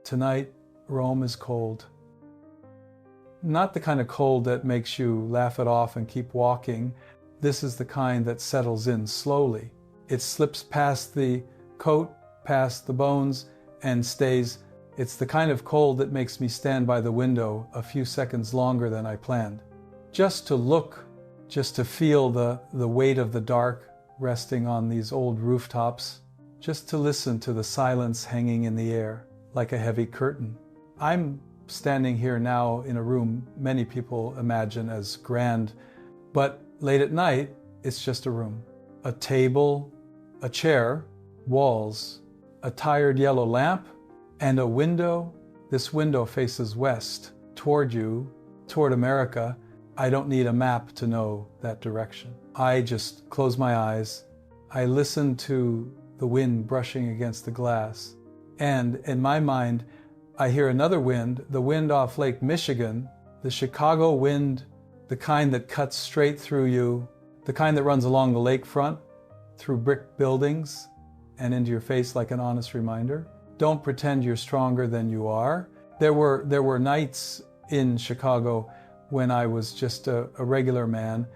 Tonight, Rome is cold. Not the kind of cold that makes you laugh it off and keep walking. This is the kind that settles in slowly. It slips past the coat, past the bones, and stays. It's the kind of cold that makes me stand by the window a few seconds longer than I planned. Just to look, just to feel the weight of the dark resting on these old rooftops, just to listen to the silence hanging in the air like a heavy curtain. I'm standing here now in a room many people imagine as grand, but late at night, it's just a room. A table, a chair, walls, a tired yellow lamp, and a window. This window faces west, toward you, toward America. I don't need a map to know that direction. I just close my eyes. I listen to the wind brushing against the glass. And in my mind, I hear another wind, the wind off Lake Michigan, the Chicago wind, the kind that cuts straight through you, the kind that runs along the lakefront, through brick buildings, and into your face like an honest reminder. Don't pretend you're stronger than you are. There were nights in Chicago when I was just a regular man,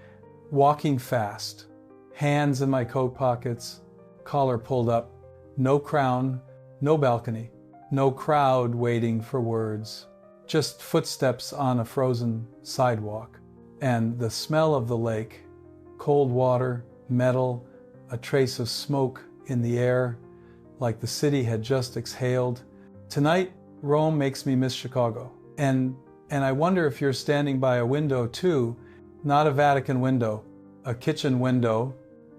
walking fast, hands in my coat pockets, collar pulled up, no crown, no balcony, no crowd waiting for words, just footsteps on a frozen sidewalk, and the smell of the lake, cold water, metal, a trace of smoke in the air, like the city had just exhaled. Tonight, Rome makes me miss Chicago. And I wonder if you're standing by a window too, not a Vatican window, a kitchen window,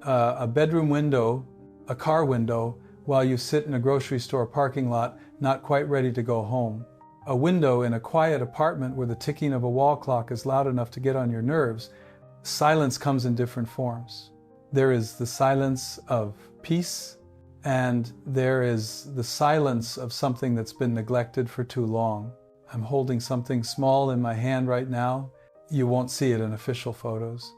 a bedroom window, a car window, while you sit in a grocery store parking lot, not quite ready to go home. A window in a quiet apartment where the ticking of a wall clock is loud enough to get on your nerves. Silence comes in different forms. There is the silence of peace, and there is the silence of something that's been neglected for too long. I'm holding something small in my hand right now. You won't see it in official photos.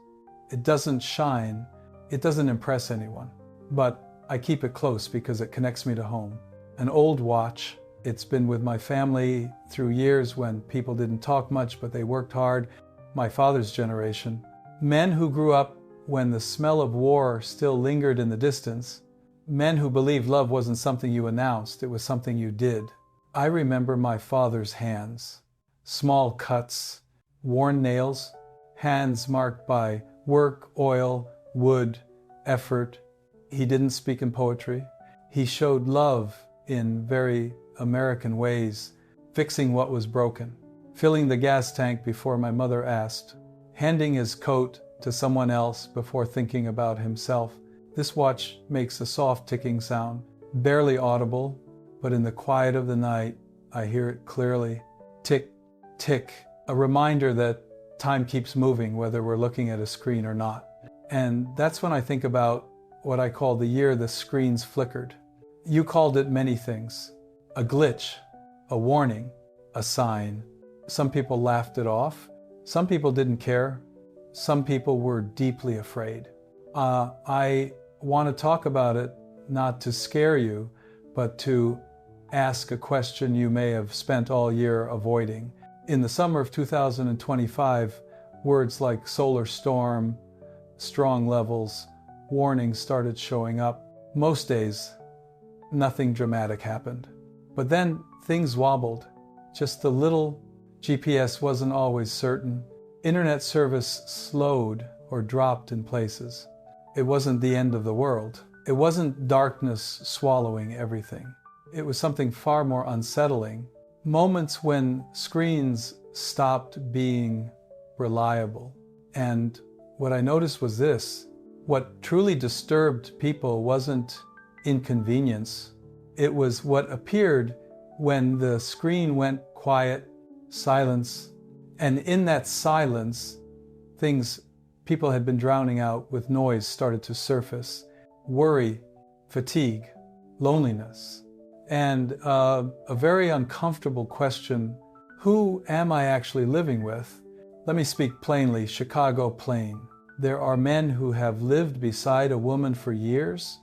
It doesn't shine. It doesn't impress anyone. But I keep it close because it connects me to home. An old watch. It's been with my family through years when people didn't talk much, but they worked hard. My father's generation. Men who grew up when the smell of war still lingered in the distance. Men who believed love wasn't something you announced, it was something you did. I remember my father's hands. Small cuts, worn nails, hands marked by work, oil, wood, effort. He didn't speak in poetry. He showed love in very American ways, fixing what was broken, filling the gas tank before my mother asked, handing his coat to someone else before thinking about himself. This watch makes a soft ticking sound, barely audible, but in the quiet of the night, I hear it clearly. Tick, tick, a reminder that time keeps moving whether we're looking at a screen or not. And that's when I think about what I call the year the screens flickered. You called it many things. A glitch, a warning, a sign. Some people laughed it off. Some people didn't care. Some people were deeply afraid. I want to talk about it not to scare you, but to ask a question you may have spent all year avoiding. In the summer of 2025, words like solar storm, strong levels, warnings started showing up. Most days, nothing dramatic happened. But then things wobbled. Just a little. GPS wasn't always certain. Internet service slowed or dropped in places. It wasn't the end of the world. It wasn't darkness swallowing everything. It was something far more unsettling. Moments when screens stopped being reliable. And what I noticed was this. What truly disturbed people wasn't inconvenience. It was what appeared when the screen went quiet, silence, and in that silence, things people had been drowning out with noise started to surface. Worry, fatigue, loneliness, and a very uncomfortable question, who am I actually living with? Let me speak plainly, Chicago plain. There are men who have lived beside a woman for years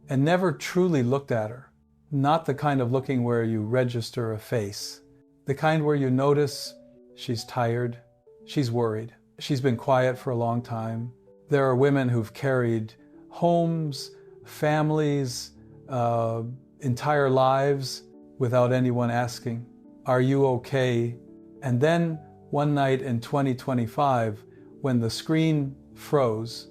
and never truly looked at her, Not the kind of looking where you register a face. The kind where you notice she's tired, she's worried, she's been quiet for a long time. There are women who've carried homes, families, entire lives without anyone asking, "Are you okay?" And then one night in 2025, when the screen froze,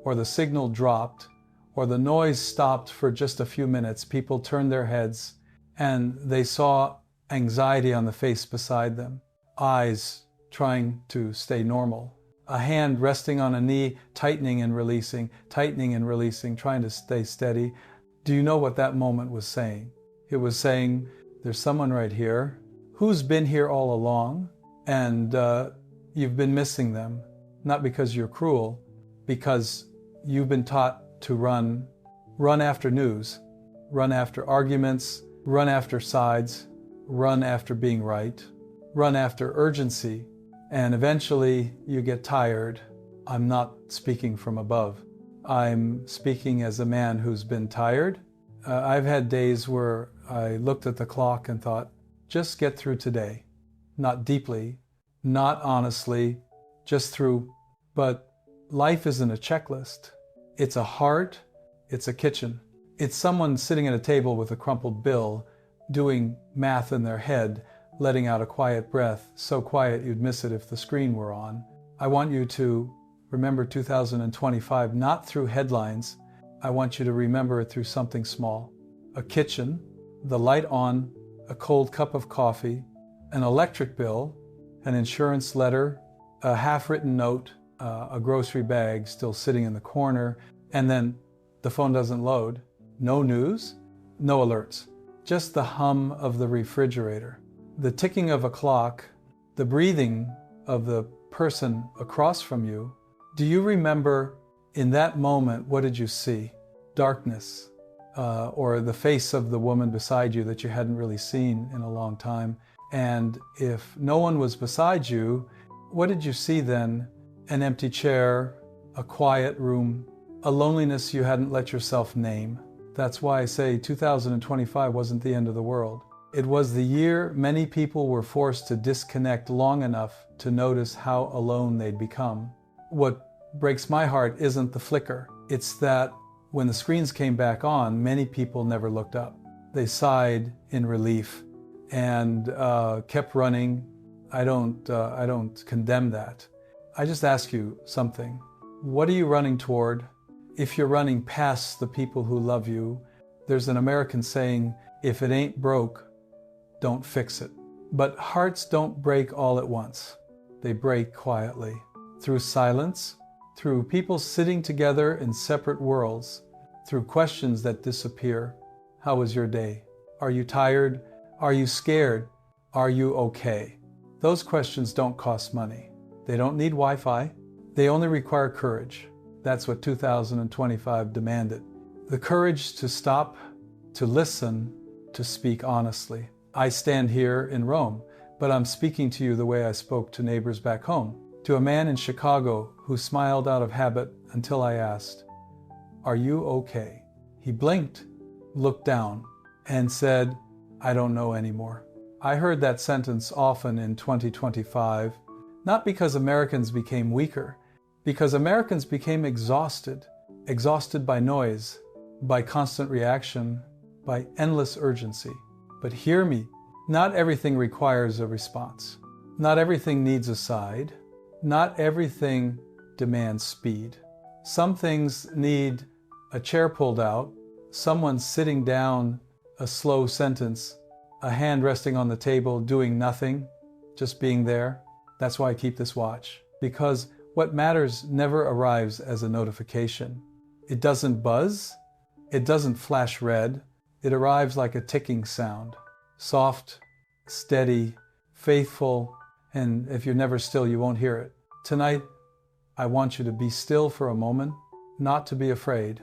or the signal dropped, or the noise stopped for just a few minutes, people turned their heads and they saw anxiety on the face beside them, eyes trying to stay normal, a hand resting on a knee, tightening and releasing, trying to stay steady. Do you know what that moment was saying? It was saying, there's someone right here who's been here all along, and you've been missing them, not because you're cruel, because you've been taught to run after news, run after arguments, run after sides, run after being right, run after urgency, and eventually you get tired. I'm not speaking from above. I'm speaking as a man who's been tired. I've had days where I looked at the clock and thought, just get through today. Not deeply, not honestly, just through. But life isn't a checklist. It's a heart, it's a kitchen. It's someone sitting at a table with a crumpled bill, doing math in their head, letting out a quiet breath, so quiet you'd miss it if the screen were on. I want you to remember 2025 not through headlines. I want you to remember it through something small. A kitchen, the light on, a cold cup of coffee, an electric bill, an insurance letter, a half-written note, a grocery bag still sitting in the corner, and then the phone doesn't load. No news, no alerts. Just the hum of the refrigerator, the ticking of a clock, the breathing of the person across from you. Do you remember in that moment, what did you see? Darkness, or the face of the woman beside you that you hadn't really seen in a long time. And if no one was beside you, what did you see then? An empty chair, a quiet room, a loneliness you hadn't let yourself name. That's why I say 2025 wasn't the end of the world. It was the year many people were forced to disconnect long enough to notice how alone they'd become. What breaks my heart isn't the flicker. It's that when the screens came back on, many people never looked up. They sighed in relief and kept running. I don't condemn that. I just ask you something. What are you running toward? If you're running past the people who love you, there's an American saying, if it ain't broke, don't fix it. But hearts don't break all at once. They break quietly, through silence, through people sitting together in separate worlds, through questions that disappear. How was your day? Are you tired? Are you scared? Are you okay? Those questions don't cost money. They don't need Wi-Fi. They only require courage. That's what 2025 demanded. The courage to stop, to listen, to speak honestly. I stand here in Rome, but I'm speaking to you the way I spoke to neighbors back home. To a man in Chicago who smiled out of habit until I asked, "Are you okay?" He blinked, looked down, and said, "I don't know anymore." I heard that sentence often in 2025, not because Americans became weaker, because Americans became exhausted by noise, by constant reaction, by endless urgency. But hear me, not everything requires a response. Not everything needs a side. Not everything demands speed. Some things need a chair pulled out, someone sitting down, a slow sentence, a hand resting on the table, doing nothing, just being there. That's why I keep this watch, because what matters never arrives as a notification. It doesn't buzz. It doesn't flash red. It arrives like a ticking sound. Soft, steady, faithful, and if you're never still, you won't hear it. Tonight, I want you to be still for a moment, not to be afraid,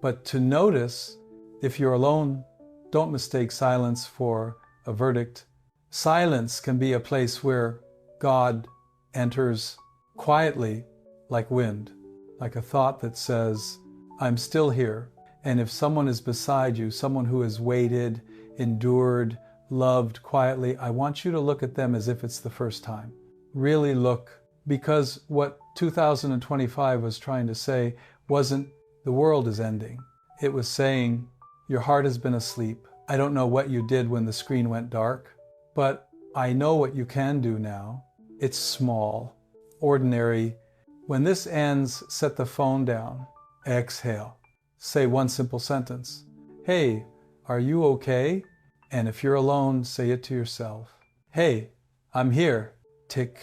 but to notice. If you're alone, don't mistake silence for a verdict. Silence can be a place where God enters quietly, like wind, like a thought that says, "I'm still here." And if someone is beside you, someone who has waited, endured, loved quietly, I want you to look at them as if it's the first time. Really look, because what 2025 was trying to say wasn't the world is ending. It was saying your heart has been asleep. I don't know what you did when the screen went dark, but I know what you can do now. It's small, ordinary. When this ends, set the phone down. Exhale. Say one simple sentence. Hey, are you okay? And if you're alone, say it to yourself. Hey, I'm here. Tick,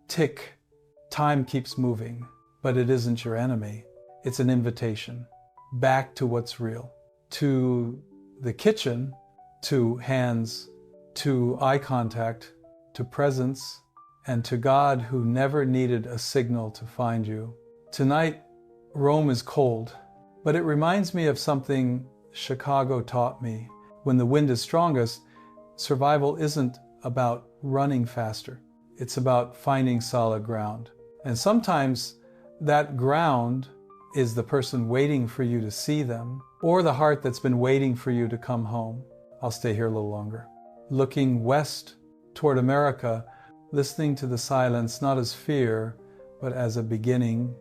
tick. Time keeps moving, but it isn't your enemy. It's an invitation back to what's real, to the kitchen, to hands, to eye contact, to presence, and to God who never needed a signal to find you. Tonight, Rome is cold, but it reminds me of something Chicago taught me. When the wind is strongest, survival isn't about running faster. It's about finding solid ground. And sometimes that ground is the person waiting for you to see them, or the heart that's been waiting for you to come home. I'll stay here a little longer. Looking west toward America, listening to the silence not as fear, but as a beginning.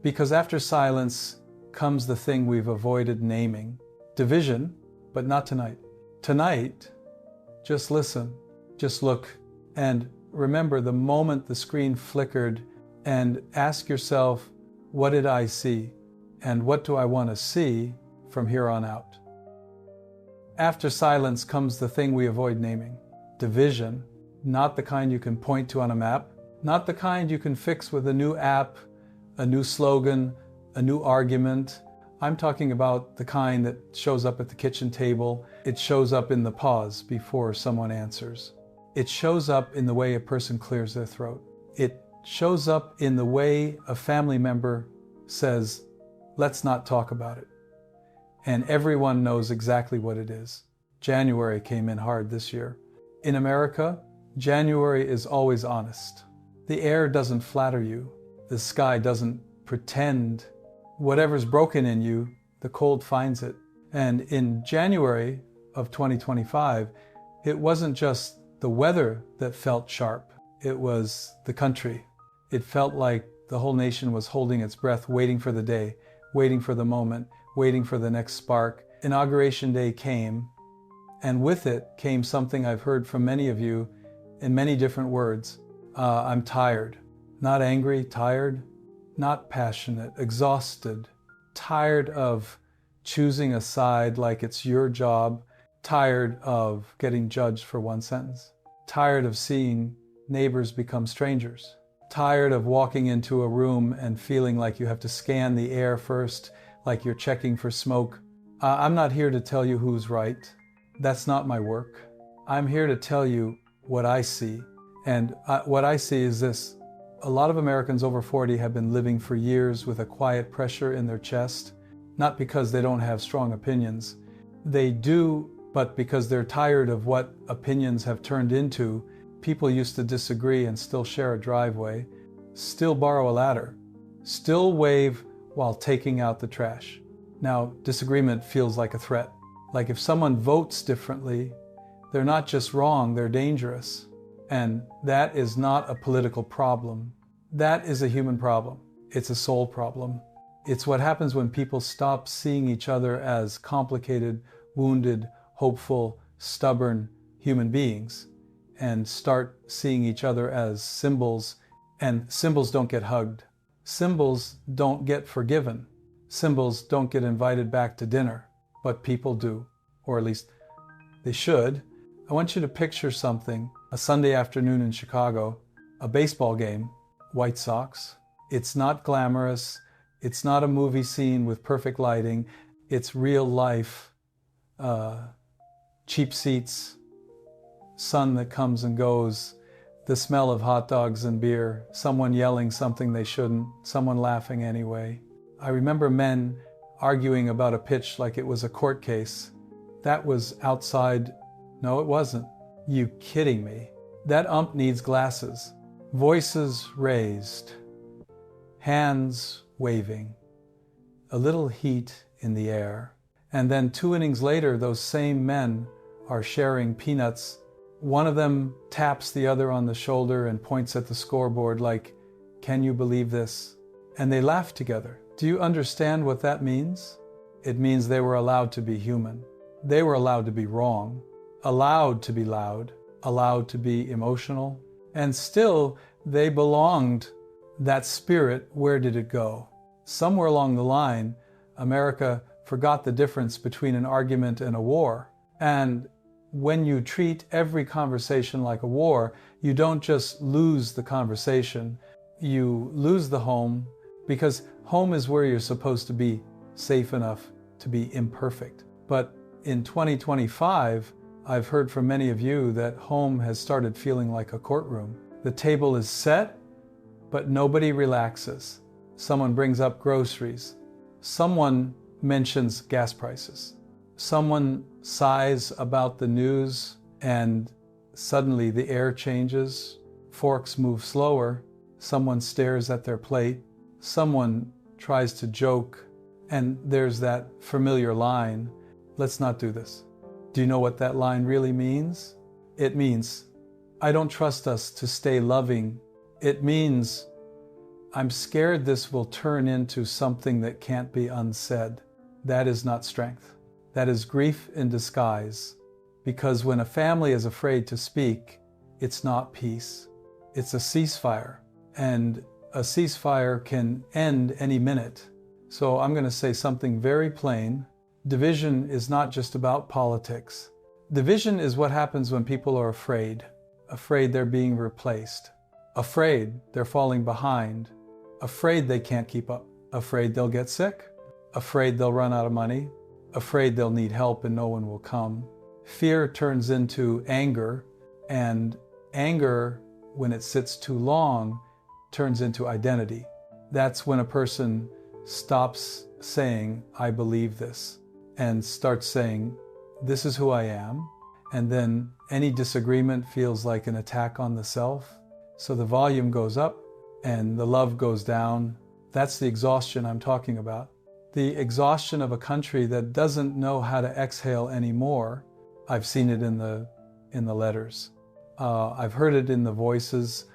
Because after silence comes the thing we've avoided naming. Division, but not tonight. Tonight, just listen, just look, and remember the moment the screen flickered, and ask yourself, what did I see? And what do I want to see from here on out? After silence comes the thing we avoid naming. Division, not the kind you can point to on a map, not the kind you can fix with a new app, a new slogan, a new argument. I'm talking about the kind that shows up at the kitchen table. It shows up in the pause before someone answers. It shows up in the way a person clears their throat. It shows up in the way a family member says, let's not talk about it. And everyone knows exactly what it is. January came in hard this year. In America, January is always honest. The air doesn't flatter you. The sky doesn't pretend. Whatever's broken in you, the cold finds it. And in January of 2025, it wasn't just the weather that felt sharp. It was the country. It felt like the whole nation was holding its breath, waiting for the day, waiting for the moment, waiting for the next spark. Inauguration Day came, and with it came something I've heard from many of you in many different words. I'm tired. Not angry, tired. Not passionate, exhausted. Tired of choosing a side like it's your job. Tired of getting judged for one sentence. Tired of seeing neighbors become strangers. Tired of walking into a room and feeling like you have to scan the air first, like you're checking for smoke. I'm not here to tell you who's right. That's not my work. I'm here to tell you what I see. And what I see is this. A lot of Americans over 40 have been living for years with a quiet pressure in their chest, not because they don't have strong opinions. They do, but because they're tired of what opinions have turned into. People used to disagree and still share a driveway, still borrow a ladder, still wave while taking out the trash. Now, disagreement feels like a threat. Like if someone votes differently, they're not just wrong, they're dangerous. And that is not a political problem. That is a human problem. It's a soul problem. It's what happens when people stop seeing each other as complicated, wounded, hopeful, stubborn human beings and start seeing each other as symbols. And symbols don't get hugged. Symbols don't get forgiven. Symbols don't get invited back to dinner, but people do, or at least they should. I want you to picture something, a Sunday afternoon in Chicago, a baseball game, White Sox. It's not glamorous. It's not a movie scene with perfect lighting. It's real life, cheap seats, sun that comes and goes, the smell of hot dogs and beer, someone yelling something they shouldn't, someone laughing anyway. I remember men arguing about a pitch like it was a court case. That was outside. No, it wasn't. You kidding me? That ump needs glasses. Voices raised. Hands waving. A little heat in the air. And then 2 innings later, those same men are sharing peanuts. One of them taps the other on the shoulder and points at the scoreboard like, "Can you believe this?" And they laugh together. Do you understand what that means? It means they were allowed to be human. They were allowed to be wrong, allowed to be loud, allowed to be emotional, and still they belonged. That spirit, where did it go? Somewhere along the line, America forgot the difference between an argument and a war. And when you treat every conversation like a war, you don't just lose the conversation, you lose the home, because home is where you're supposed to be safe enough to be imperfect. But in 2025, I've heard from many of you that home has started feeling like a courtroom. The table is set, but nobody relaxes. Someone brings up groceries. Someone mentions gas prices. Someone sighs about the news and suddenly the air changes. Forks move slower. Someone stares at their plate. Someone tries to joke. And there's that familiar line, "Let's not do this." Do you know what that line really means? It means, I don't trust us to stay loving. It means, I'm scared this will turn into something that can't be unsaid. That is not strength. That is grief in disguise. Because when a family is afraid to speak, it's not peace. It's a ceasefire. And a ceasefire can end any minute. So I'm going to say something very plain. Division is not just about politics. Division is what happens when people are afraid. Afraid they're being replaced. Afraid they're falling behind. Afraid they can't keep up. Afraid they'll get sick. Afraid they'll run out of money. Afraid they'll need help and no one will come. Fear turns into anger, and anger, when it sits too long, turns into identity. That's when a person stops saying, I believe this, and starts saying, this is who I am. And then any disagreement feels like an attack on the self. So the volume goes up and the love goes down. That's the exhaustion I'm talking about. The exhaustion of a country that doesn't know how to exhale anymore. I've seen it in the letters. I've heard it in the voices.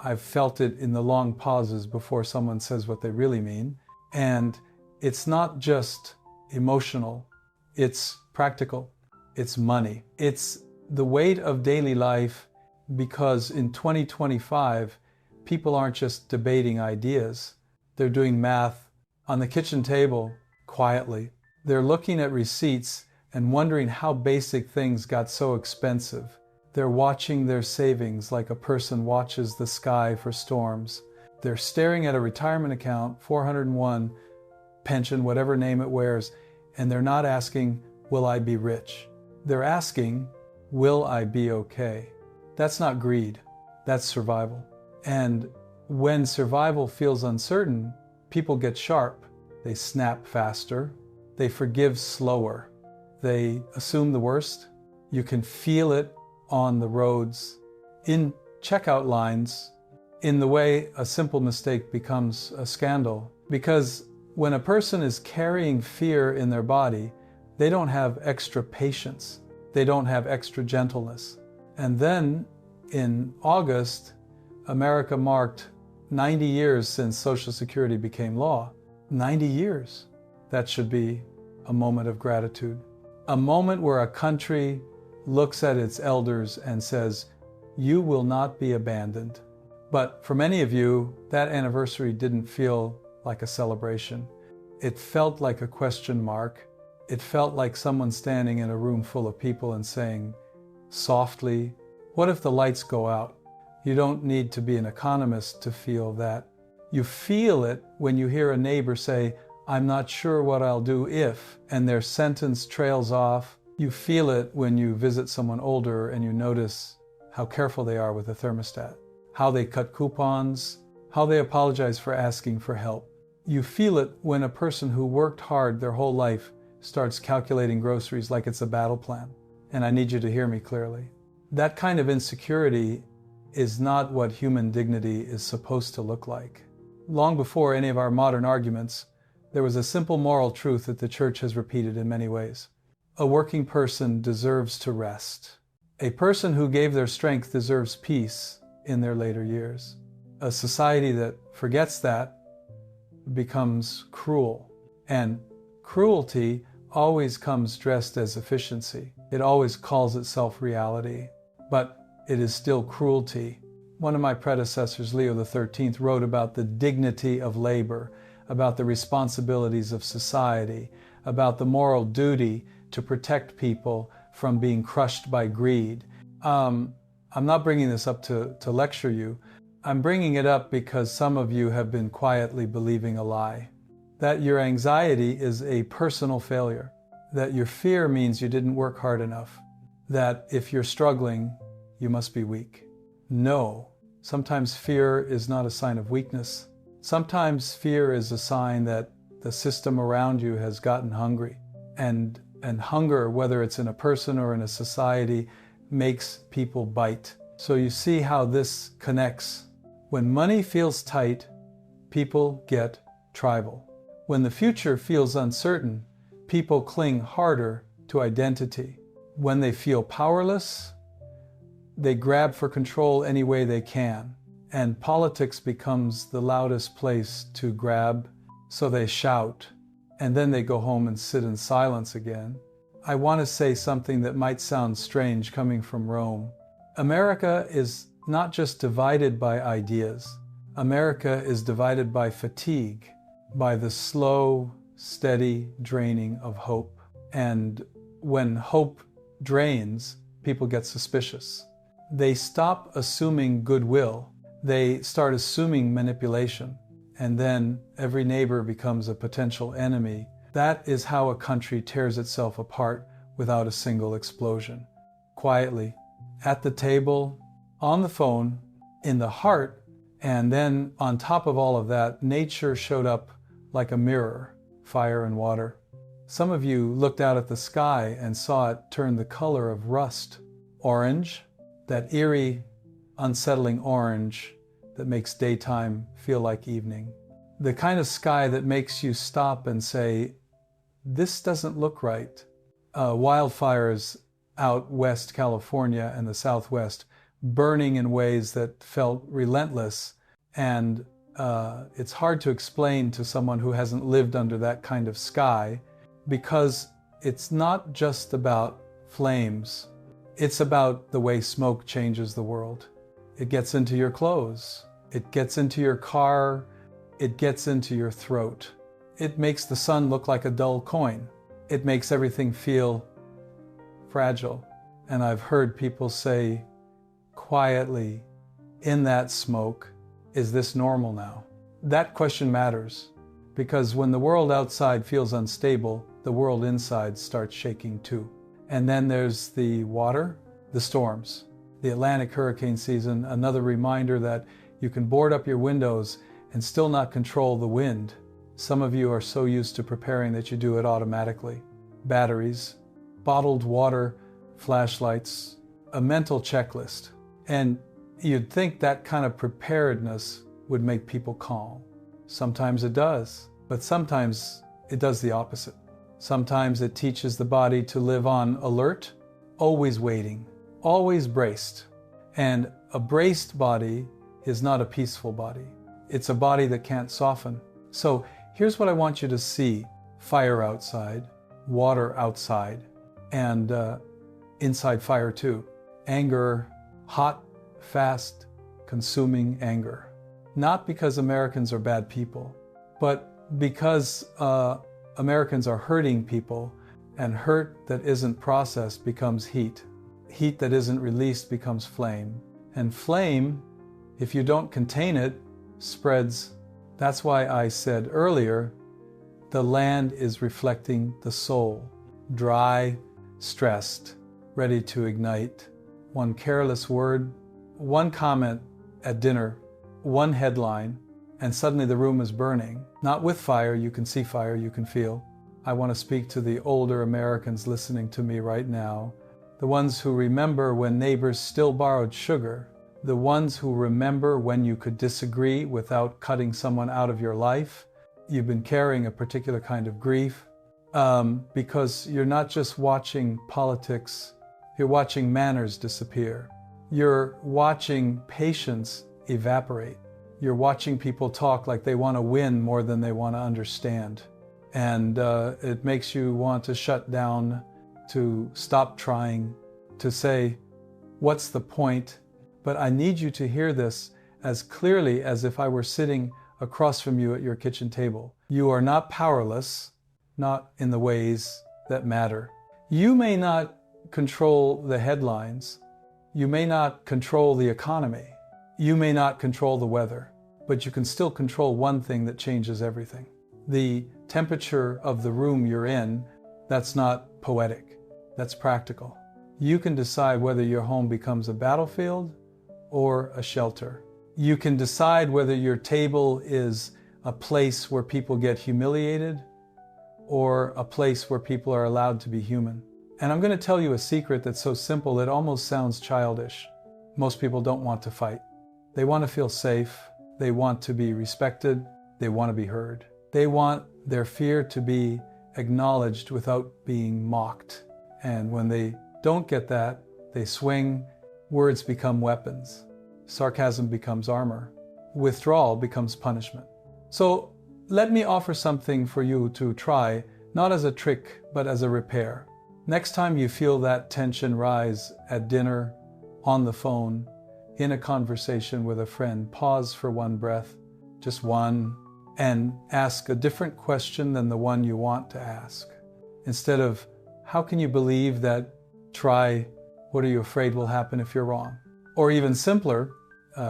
I've felt it in the long pauses before someone says what they really mean. And it's not just emotional, it's practical, it's money. It's the weight of daily life, because in 2025, people aren't just debating ideas. They're doing math on the kitchen table quietly. They're looking at receipts and wondering how basic things got so expensive. They're watching their savings like a person watches the sky for storms. They're staring at a retirement account, 401, pension, whatever name it wears, and they're not asking, will I be rich? They're asking, will I be okay? That's not greed, that's survival. And when survival feels uncertain, people get sharp. They snap faster, they forgive slower, they assume the worst. You can feel it on the roads, in checkout lines, in the way a simple mistake becomes a scandal. Because when a person is carrying fear in their body, they don't have extra patience. They don't have extra gentleness. And then in August, America marked 90 years since Social Security became law. 90 years. That should be a moment of gratitude. A moment where a country looks at its elders and says, you will not be abandoned. But for many of you, that anniversary didn't feel like a celebration. It felt like a question mark. It felt like someone standing in a room full of people and saying, softly, what if the lights go out? You don't need to be an economist to feel that. You feel it when you hear a neighbor say, I'm not sure what I'll do if, and their sentence trails off. You feel it when you visit someone older and you notice how careful they are with the thermostat, how they cut coupons, how they apologize for asking for help. You feel it when a person who worked hard their whole life starts calculating groceries like it's a battle plan. And I need you to hear me clearly. That kind of insecurity is not what human dignity is supposed to look like. Long before any of our modern arguments, there was a simple moral truth that the church has repeated in many ways. A working person deserves to rest. A person who gave their strength deserves peace in their later years. A society that forgets that becomes cruel. And cruelty always comes dressed as efficiency. It always calls itself reality, but it is still cruelty. One of my predecessors, Leo XIII, wrote about the dignity of labor, about the responsibilities of society, about the moral duty to protect people from being crushed by greed. I'm not bringing this up to lecture you. I'm bringing it up because some of you have been quietly believing a lie. That your anxiety is a personal failure. That your fear means you didn't work hard enough. That if you're struggling, you must be weak. No. Sometimes fear is not a sign of weakness. Sometimes fear is a sign that the system around you has gotten hungry. And hunger, whether it's in a person or in a society, makes people bite. So you see how this connects. When money feels tight, people get tribal. When the future feels uncertain, people cling harder to identity. When they feel powerless, they grab for control any way they can. And politics becomes the loudest place to grab, so they shout. And then they go home and sit in silence again. I want to say something that might sound strange coming from Rome. America is not just divided by ideas. America is divided by fatigue, by the slow, steady draining of hope. And when hope drains, people get suspicious. They stop assuming goodwill. They start assuming manipulation. And then every neighbor becomes a potential enemy. That is how a country tears itself apart without a single explosion. Quietly, at the table, on the phone, in the heart, and then on top of all of that, nature showed up like a mirror, fire and water. Some of you looked out at the sky and saw it turn the color of rust, orange, that eerie, unsettling orange that makes daytime feel like evening. The kind of sky that makes you stop and say, this doesn't look right. Wildfires out West California and the Southwest, burning in ways that felt relentless. And it's hard to explain to someone who hasn't lived under that kind of sky, because it's not just about flames. It's about the way smoke changes the world. It gets into your clothes. It gets into your car. It gets into your throat. It makes the sun look like a dull coin. It makes everything feel fragile. And I've heard people say quietly, in that smoke, is this normal now? That question matters, because when the world outside feels unstable, the world inside starts shaking too. And then there's the water, the storms, the Atlantic hurricane season, another reminder that you can board up your windows and still not control the wind. Some of you are so used to preparing that you do it automatically. Batteries, bottled water, flashlights, a mental checklist. And you'd think that kind of preparedness would make people calm. Sometimes it does, but sometimes it does the opposite. Sometimes it teaches the body to live on alert, always waiting, always braced. And a braced body is not a peaceful body. It's a body that can't soften. So here's what I want you to see. Fire outside, water outside, and inside fire too. Anger, hot, fast, consuming anger. Not because Americans are bad people, but because Americans are hurting people, and hurt that isn't processed becomes heat. Heat that isn't released becomes flame. And flame, if you don't contain it, spreads. That's why I said earlier, the land is reflecting the soul. Dry, stressed, ready to ignite. One careless word, one comment at dinner, one headline, and suddenly the room is burning. Not with fire, you can see fire, you can feel. I want to speak to the older Americans listening to me right now, the ones who remember when neighbors still borrowed sugar, the ones who remember when you could disagree without cutting someone out of your life, you've been carrying a particular kind of grief, because you're not just watching politics, you're watching manners disappear. You're watching patience evaporate. You're watching people talk like they want to win more than they want to understand. And it makes you want to shut down, to stop trying, to say, what's the point? But I need you to hear this as clearly as if I were sitting across from you at your kitchen table. You are not powerless, not in the ways that matter. You may not control the headlines. You may not control the economy. You may not control the weather, but you can still control one thing that changes everything. The temperature of the room you're in, that's not poetic, that's practical. You can decide whether your home becomes a battlefield or a shelter. You can decide whether your table is a place where people get humiliated or a place where people are allowed to be human. And I'm going to tell you a secret that's so simple it almost sounds childish. Most people don't want to fight. They want to feel safe. They want to be respected. They want to be heard. They want their fear to be acknowledged without being mocked. And when they don't get that, they swing. Words become weapons. Sarcasm becomes armor. Withdrawal becomes punishment. So let me offer something for you to try, not as a trick, but as a repair. Next time you feel that tension rise at dinner, on the phone, in a conversation with a friend, pause for one breath, just one, and ask a different question than the one you want to ask. Instead of, how can you believe that? Try, what are you afraid will happen if you're wrong? Or even simpler,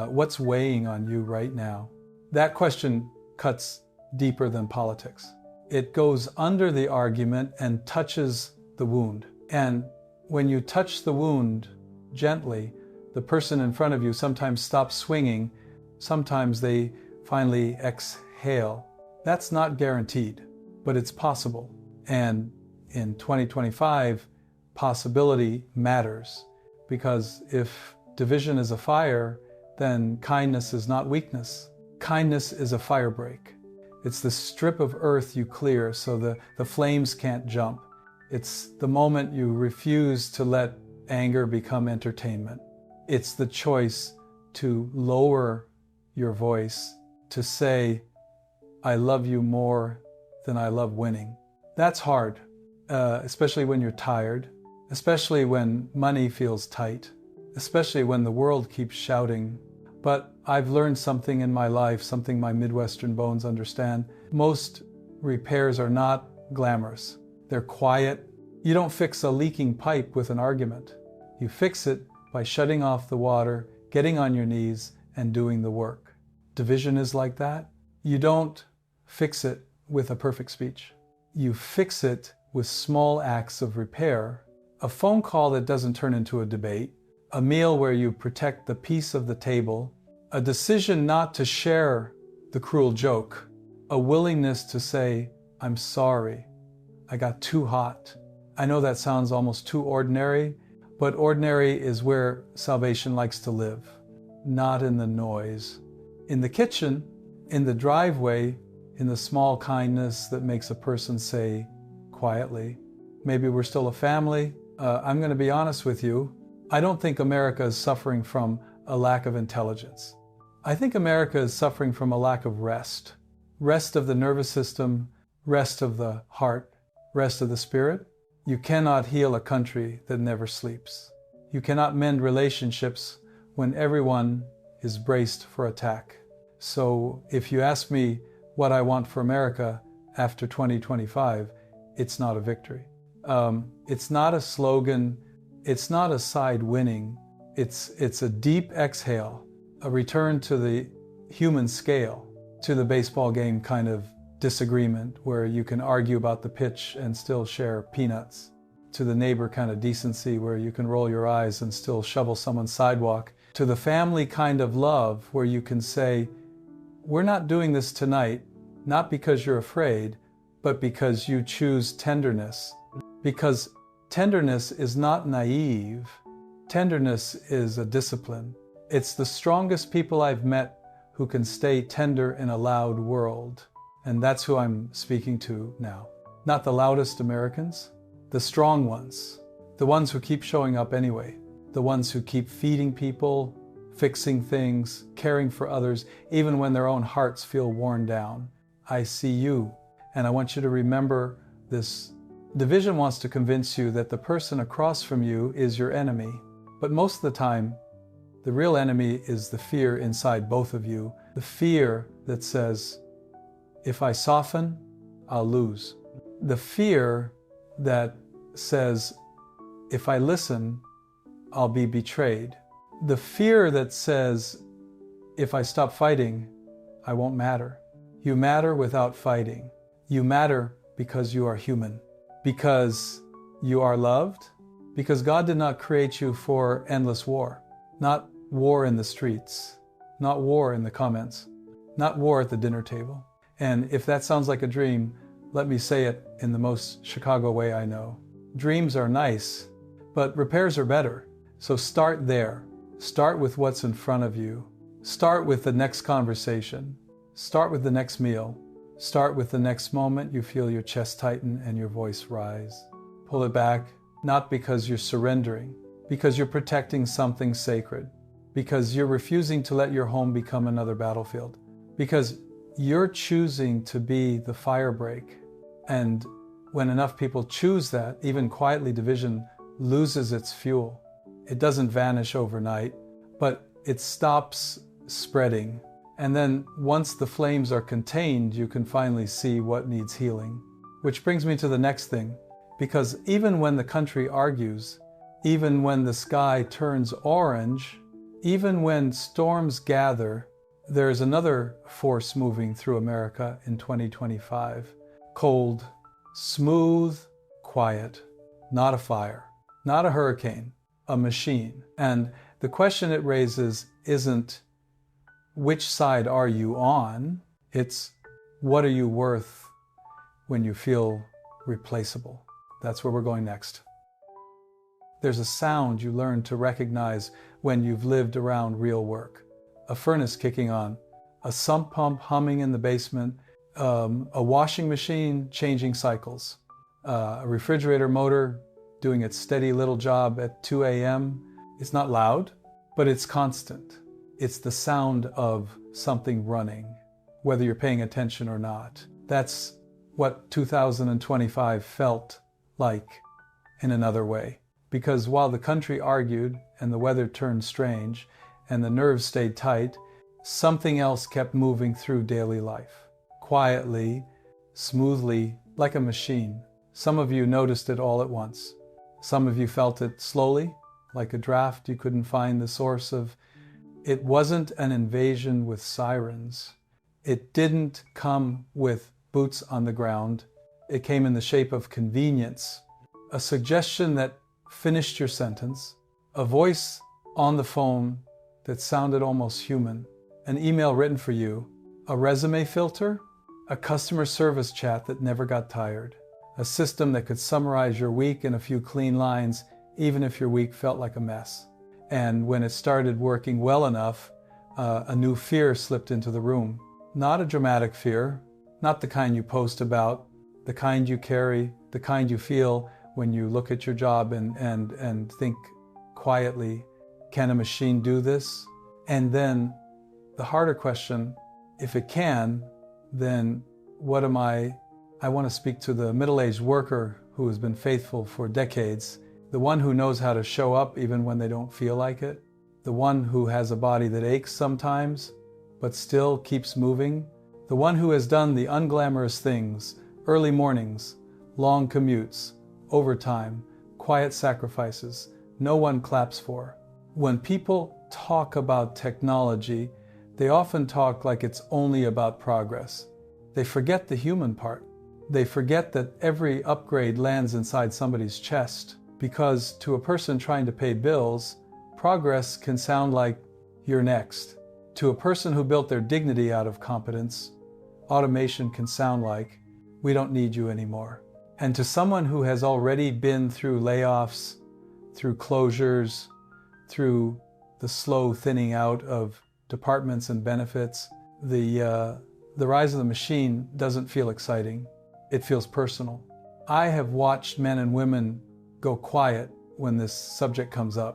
what's weighing on you right now? That question cuts deeper than politics. It goes under the argument and touches the wound. And when you touch the wound gently, the person in front of you sometimes stops swinging. Sometimes they finally exhale. That's not guaranteed, but it's possible. And in 2025, possibility matters, because if division is a fire, then kindness is not weakness. Kindness is a fire break. It's the strip of earth you clear so the flames can't jump. It's the moment you refuse to let anger become entertainment. It's the choice to lower your voice, to say, I love you more than I love winning. That's hard, especially when you're tired, especially when money feels tight, especially when the world keeps shouting. But I've learned something in my life, something my Midwestern bones understand. Most repairs are not glamorous. They're quiet. You don't fix a leaking pipe with an argument. You fix it by shutting off the water, getting on your knees, and doing the work. Division is like that. You don't fix it with a perfect speech. You fix it with small acts of repair. A phone call that doesn't turn into a debate, a meal where you protect the peace of the table, a decision not to share the cruel joke, a willingness to say, I'm sorry, I got too hot. I know that sounds almost too ordinary, but ordinary is where salvation likes to live, not in the noise. In the kitchen, in the driveway, in the small kindness that makes a person say quietly, maybe we're still a family. I'm going to be honest with you. I don't think America is suffering from a lack of intelligence. I think America is suffering from a lack of rest. Rest of the nervous system, rest of the heart, rest of the spirit. You cannot heal a country that never sleeps. You cannot mend relationships when everyone is braced for attack. So if you ask me what I want for America after 2025, it's not a victory. It's not a slogan. It's not a side winning. It's a deep exhale, a return to the human scale, to the baseball game kind of disagreement where you can argue about the pitch and still share peanuts, to the neighbor kind of decency where you can roll your eyes and still shovel someone's sidewalk, to the family kind of love where you can say, we're not doing this tonight, not because you're afraid, but because you choose tenderness. Because tenderness is not naive. Tenderness is a discipline. It's the strongest people I've met who can stay tender in a loud world. And that's who I'm speaking to now. Not the loudest Americans, the strong ones, the ones who keep showing up anyway, the ones who keep feeding people, fixing things, caring for others, even when their own hearts feel worn down. I see you, and I want you to remember this. Division wants to convince you that the person across from you is your enemy, but most of the time, the real enemy is the fear inside both of you, the fear that says, if I soften, I'll lose. The fear that says, if I listen, I'll be betrayed. The fear that says, if I stop fighting, I won't matter. You matter without fighting. You matter because you are human, because you are loved, because God did not create you for endless war. Not war in the streets, not war in the comments, not war at the dinner table. And if that sounds like a dream, let me say it in the most Chicago way I know. Dreams are nice, but repairs are better. So start there. Start with what's in front of you. Start with the next conversation. Start with the next meal. Start with the next moment you feel your chest tighten and your voice rise. Pull it back, not because you're surrendering, because you're protecting something sacred, because you're refusing to let your home become another battlefield, because you're choosing to be the firebreak. And when enough people choose that, even quietly, division loses its fuel. It doesn't vanish overnight, but it stops spreading. And then once the flames are contained, you can finally see what needs healing. Which brings me to the next thing, because even when the country argues, even when the sky turns orange, even when storms gather, there's another force moving through America in 2025. Cold, smooth, quiet, not a fire, not a hurricane, a machine. And the question it raises isn't which side are you on? It's what are you worth when you feel replaceable? That's where we're going next. There's a sound you learn to recognize when you've lived around real work. A furnace kicking on, a sump pump humming in the basement, a washing machine changing cycles, a refrigerator motor doing its steady little job at 2 a.m. It's not loud, but it's constant. It's the sound of something running, whether you're paying attention or not. That's what 2025 felt like in another way. Because while the country argued and the weather turned strange and the nerves stayed tight, something else kept moving through daily life. Quietly, smoothly, like a machine. Some of you noticed it all at once. Some of you felt it slowly, like a draft you couldn't find the source of. It wasn't an invasion with sirens. It didn't come with boots on the ground. It came in the shape of convenience. A suggestion that finished your sentence. A voice on the phone that sounded almost human. An email written for you. A resume filter. A customer service chat that never got tired. A system that could summarize your week in a few clean lines, even if your week felt like a mess. And when it started working well enough, a new fear slipped into the room. Not a dramatic fear, not the kind you post about, the kind you carry, the kind you feel when you look at your job and think quietly, can a machine do this? And then the harder question, if it can, then what am I want to speak to the middle-aged worker who has been faithful for decades, the one who knows how to show up even when they don't feel like it, the one who has a body that aches sometimes, but still keeps moving, the one who has done the unglamorous things, early mornings, long commutes, overtime, quiet sacrifices, no one claps for. When people talk about technology, they often talk like it's only about progress. They forget the human part. They forget that every upgrade lands inside somebody's chest, because to a person trying to pay bills, progress can sound like you're next. To a person who built their dignity out of competence, automation can sound like we don't need you anymore. And to someone who has already been through layoffs, through closures, through the slow thinning out of departments and benefits, the The rise of the machine doesn't feel exciting. It feels personal. I have watched men and women go quiet when this subject comes up.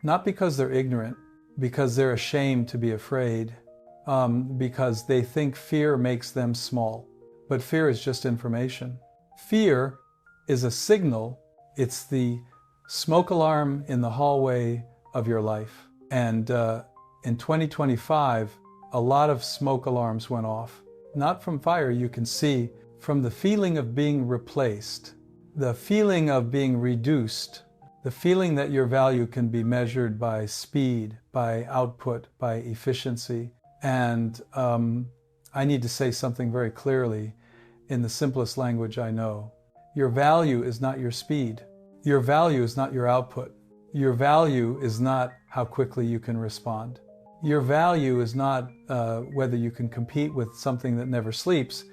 Not because they're ignorant, because they're ashamed to be afraid, because they think fear makes them small. But fear is just information. Fear is a signal. It's the smoke alarm in the hallway of your life. And in 2025, a lot of smoke alarms went off. Not from fire, you can see, from the feeling of being replaced, the feeling of being reduced, the feeling that your value can be measured by speed, by output, by efficiency. And I need to say something very clearly in the simplest language I know. Your value is not your speed. Your value is not your output. Your value is not how quickly you can respond. Your value is not whether you can compete with something that never sleeps.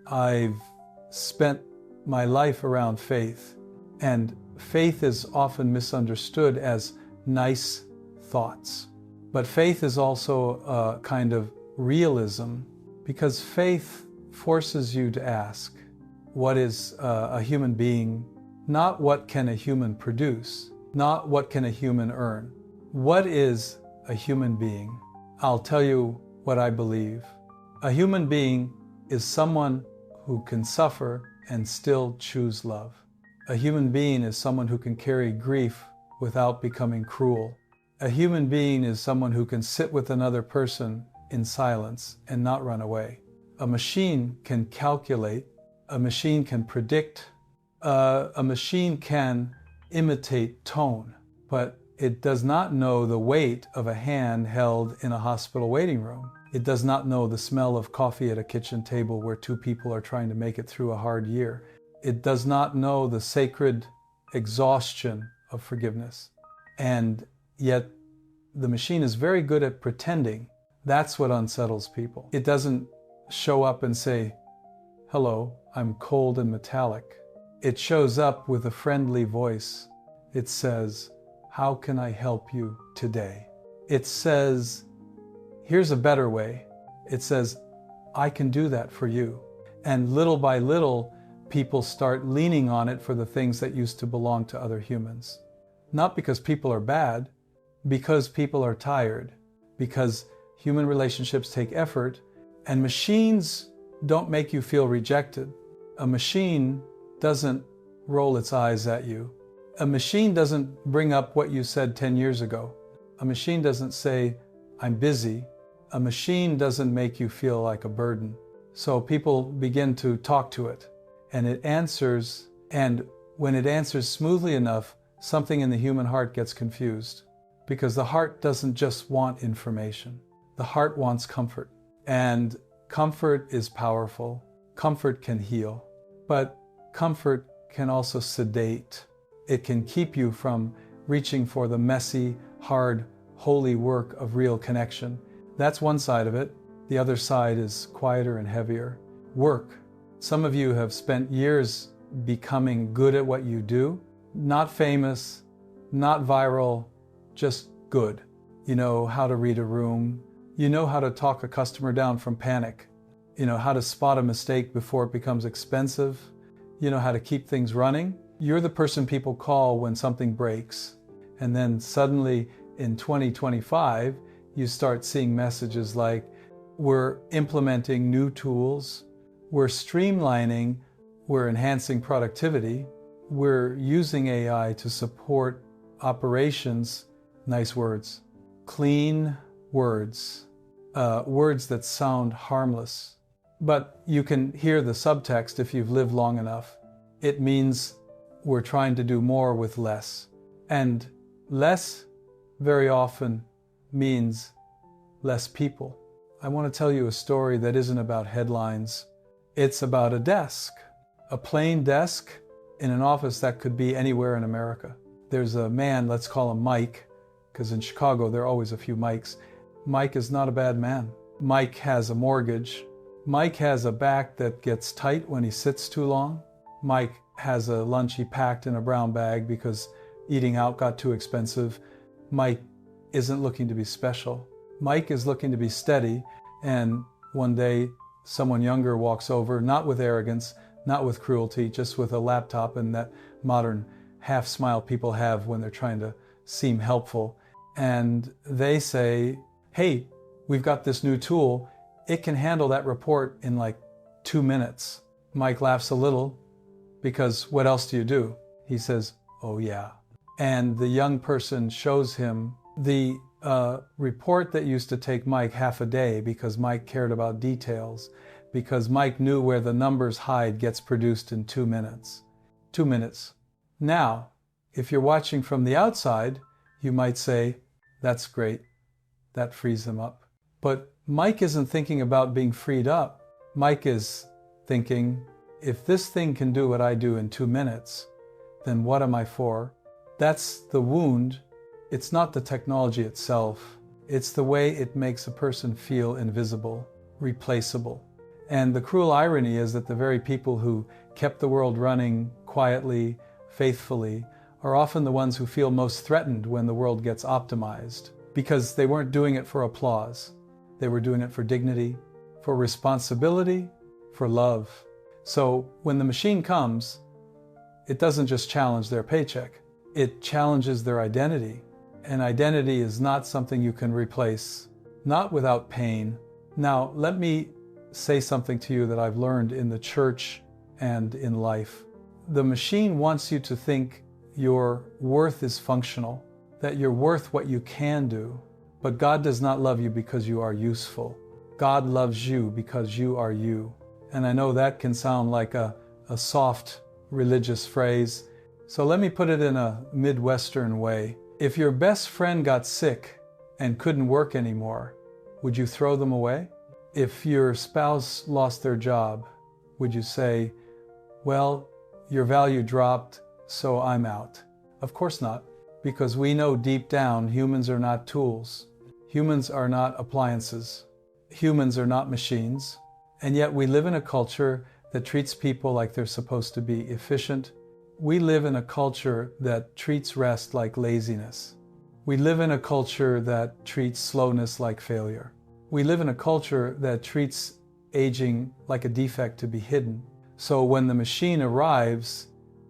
I've spent my life around faith, and faith is often misunderstood as nice thoughts. But faith is also a kind of realism, because faith forces you to ask, what is a human being? Not what can a human produce, not what can a human earn. What is a human being? I'll tell you what I believe. A human being is someone who can suffer and still choose love. A human being is someone who can carry grief without becoming cruel. A human being is someone who can sit with another person in silence and not run away. A machine can calculate, a machine can predict, a machine can imitate tone, but it does not know the weight of a hand held in a hospital waiting room. It does not know the smell of coffee at a kitchen table where two people are trying to make it through a hard year. It does not know the sacred exhaustion of forgiveness. And yet the machine is very good at pretending. That's what unsettles people. It doesn't show up and say, hello, I'm cold and metallic. It shows up with a friendly voice. It says, how can I help you today? It says, here's a better way. It says, I can do that for you. And little by little, people start leaning on it for the things that used to belong to other humans. Not because people are bad, because people are tired, because human relationships take effort, and machines don't make you feel rejected. A machine doesn't roll its eyes at you. A machine doesn't bring up what you said 10 years ago. A machine doesn't say, I'm busy. A machine doesn't make you feel like a burden. So people begin to talk to it, and it answers, and when it answers smoothly enough, something in the human heart gets confused, because the heart doesn't just want information. The heart wants comfort, and comfort is powerful. Comfort can heal, but comfort can also sedate. It can keep you from reaching for the messy, hard, holy work of real connection. That's one side of it. The other side is quieter and heavier. Work. Some of you have spent years becoming good at what you do. Not famous, not viral, just good. You know how to read a room. You know how to talk a customer down from panic. You know how to spot a mistake before it becomes expensive. You know how to keep things running. You're the person people call when something breaks. And then suddenly in 2025, you start seeing messages like, we're implementing new tools, we're streamlining, we're enhancing productivity, we're using AI to support operations. Nice words. Clean words. Words that sound harmless. But you can hear the subtext if you've lived long enough. It means we're trying to do more with less. And less very often means less people. I want to tell you a story that isn't about headlines. It's about a desk, a plain desk in an office that could be anywhere in America. There's a man, let's call him Mike, because in Chicago there are always a few Mikes. Mike is not a bad man. Mike has a mortgage. Mike has a back that gets tight when he sits too long. Mike has a lunch he packed in a brown bag because eating out got too expensive. Mike isn't looking to be special. Mike is looking to be steady, and one day someone younger walks over, not with arrogance, not with cruelty, just with a laptop and that modern half smile people have when they're trying to seem helpful. And they say, hey, we've got this new tool. It can handle that report in like 2 minutes. Mike laughs a little because what else do you do? He says, oh yeah. And the young person shows him the report that used to take Mike half a day because Mike cared about details, because Mike knew where the numbers hide, gets produced in 2 minutes. 2 minutes. Now, if you're watching from the outside, you might say, that's great. That frees him up. But Mike isn't thinking about being freed up. Mike is thinking, if this thing can do what I do in 2 minutes, then what am I for? That's the wound. It's not the technology itself. It's the way it makes a person feel invisible, replaceable. And the cruel irony is that the very people who kept the world running quietly, faithfully, are often the ones who feel most threatened when the world gets optimized, because they weren't doing it for applause. They were doing it for dignity, for responsibility, for love. So when the machine comes, it doesn't just challenge their paycheck. It challenges their identity. And identity is not something you can replace, not without pain. Now, let me say something to you that I've learned in the church and in life. The machine wants you to think your worth is functional, that you're worth what you can do. But God does not love you because you are useful. God loves you because you are you. And I know that can sound like a soft religious phrase. So let me put it in a Midwestern way. If your best friend got sick and couldn't work anymore, would you throw them away? If your spouse lost their job, would you say, well, your value dropped, so I'm out? Of course not, because we know deep down humans are not tools. Humans are not appliances. Humans are not machines. And yet we live in a culture that treats people like they're supposed to be efficient. We live in a culture that treats rest like laziness. We live in a culture that treats slowness like failure. We live in a culture that treats aging like a defect to be hidden. So when the machine arrives,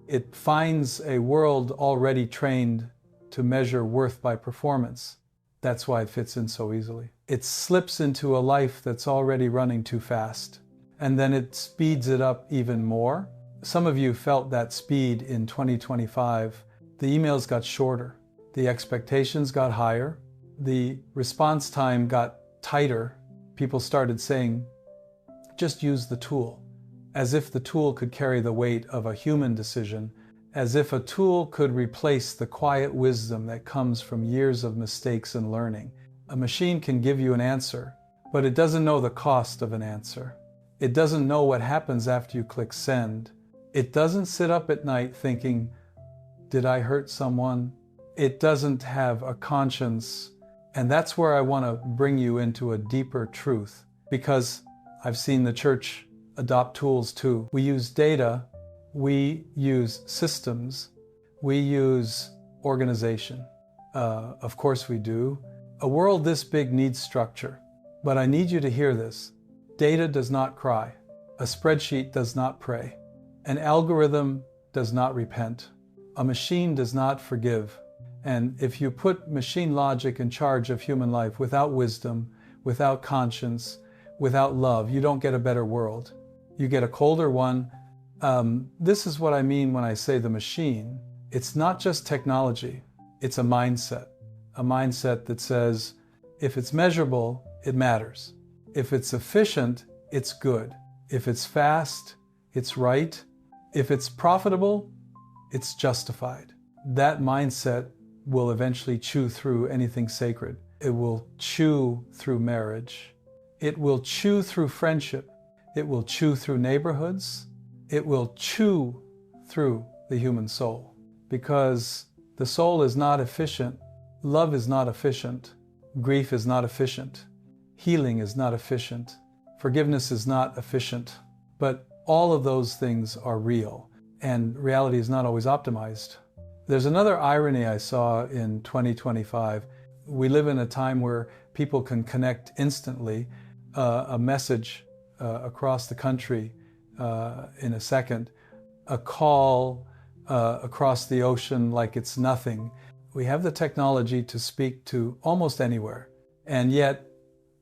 it finds a world already trained to measure worth by performance. That's why it fits in so easily. It slips into a life that's already running too fast, and then it speeds it up even more. Some of you felt that speed in 2025. The emails got shorter, the expectations got higher, the response time got tighter. People started saying, just use the tool, as if the tool could carry the weight of a human decision, as if a tool could replace the quiet wisdom that comes from years of mistakes and learning. A machine can give you an answer, but it doesn't know the cost of an answer. It doesn't know what happens after you click send. It doesn't sit up at night thinking, did I hurt someone? It doesn't have a conscience. And that's where I want to bring you into a deeper truth, because I've seen the church adopt tools too. We use data, we use systems, we use organization. Of course we do. A world this big needs structure, but I need you to hear this. Data does not cry. A spreadsheet does not pray. An algorithm does not repent. A machine does not forgive. And if you put machine logic in charge of human life without wisdom, without conscience, without love, you don't get a better world. You get a colder one. This is what I mean when I say the machine. It's not just technology. It's a mindset that says, if it's measurable, it matters. If it's efficient, it's good. If it's fast, it's right. If it's profitable, it's justified. That mindset will eventually chew through anything sacred. It will chew through marriage. It will chew through friendship. It will chew through neighborhoods. It will chew through the human soul, because the soul is not efficient. Love is not efficient. Grief is not efficient. Healing is not efficient. Forgiveness is not efficient. But all of those things are real, and reality is not always optimized. There's another irony I saw in 2025. We live in a time where people can connect instantly. A message across the country in a second, a call across the ocean like it's nothing. We have the technology to speak to almost anywhere, and yet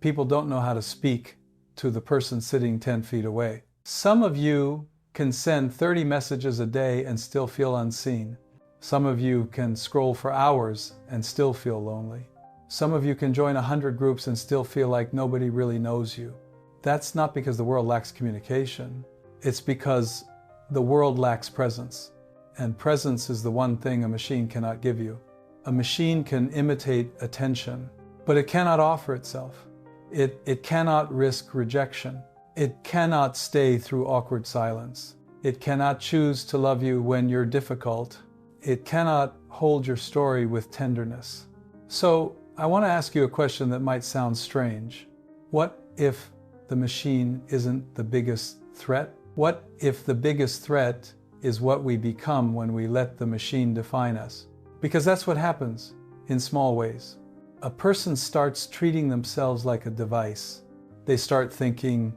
people don't know how to speak to the person sitting 10 feet away. Some of you can send 30 messages a day and still feel unseen. Some of you can scroll for hours and still feel lonely. Some of you can join 100 groups and still feel like nobody really knows you. That's not because the world lacks communication. It's because the world lacks presence. And presence is the one thing a machine cannot give you. A machine can imitate attention, but it cannot offer itself. It cannot risk rejection. It cannot stay through awkward silence. It cannot choose to love you when you're difficult. It cannot hold your story with tenderness. So I want to ask you a question that might sound strange. What if the machine isn't the biggest threat? What if the biggest threat is what we become when we let the machine define us? Because that's what happens in small ways. A person starts treating themselves like a device. They start thinking,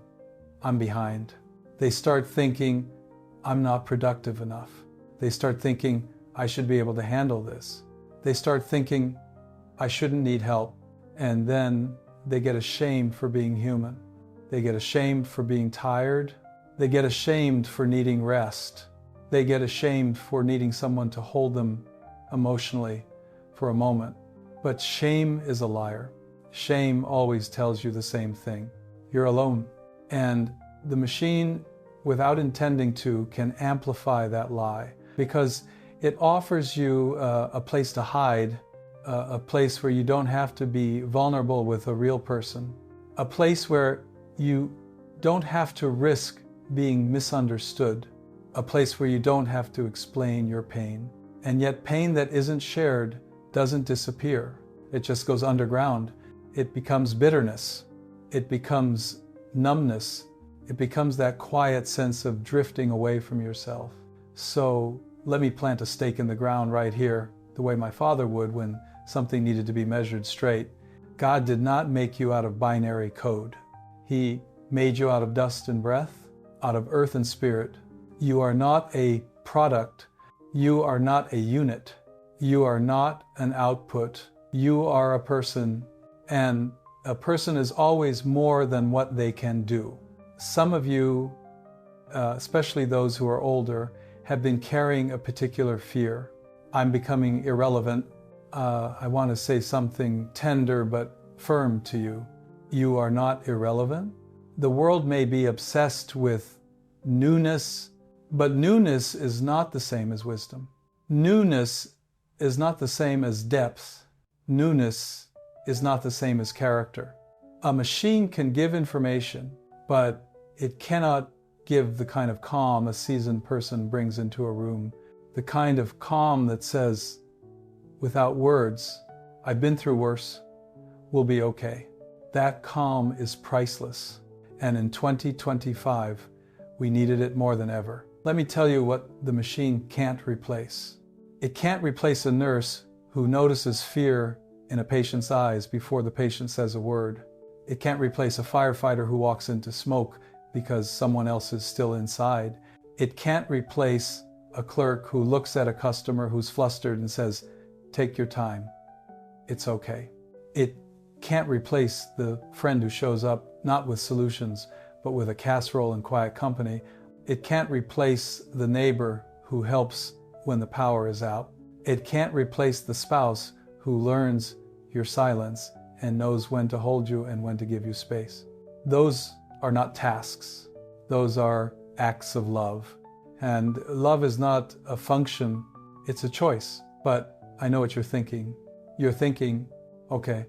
I'm behind. They start thinking, I'm not productive enough. They start thinking, I should be able to handle this. They start thinking, I shouldn't need help. And then they get ashamed for being human. They get ashamed for being tired. They get ashamed for needing rest. They get ashamed for needing someone to hold them emotionally for a moment. But shame is a liar. Shame always tells you the same thing. You're alone. And the machine, without intending to, can amplify that lie because it offers you a place to hide, a place where you don't have to be vulnerable with a real person, a place where you don't have to risk being misunderstood, a place where you don't have to explain your pain. And yet pain that isn't shared doesn't disappear. It just goes underground. It becomes bitterness. It becomes numbness. It becomes that quiet sense of drifting away from yourself. So let me plant a stake in the ground right here, the way my father would when something needed to be measured straight. God did not make you out of binary code. He made you out of dust and breath, out of earth and spirit. You are not a product. You are not a unit. You are not an output. You are a person, and a person is always more than what they can do. Some of you, especially those who are older, have been carrying a particular fear. I'm becoming irrelevant. I want to say something tender but firm to you. You are not irrelevant. The world may be obsessed with newness, but newness is not the same as wisdom. Newness is not the same as depth. Newness is not the same as character. A machine can give information, but it cannot give the kind of calm a seasoned person brings into a room, the kind of calm that says, without words, I've been through worse, we'll be okay. That calm is priceless. And in 2025, we needed it more than ever. Let me tell you what the machine can't replace. It can't replace a nurse who notices fear in a patient's eyes before the patient says a word. It can't replace a firefighter who walks into smoke because someone else is still inside. It can't replace a clerk who looks at a customer who's flustered and says, take your time, it's okay. It can't replace the friend who shows up not with solutions, but with a casserole and quiet company. It can't replace the neighbor who helps when the power is out. It can't replace the spouse who learns your silence and knows when to hold you and when to give you space. Those are not tasks. Those are acts of love. And love is not a function, it's a choice. But I know what you're thinking. You're thinking, okay,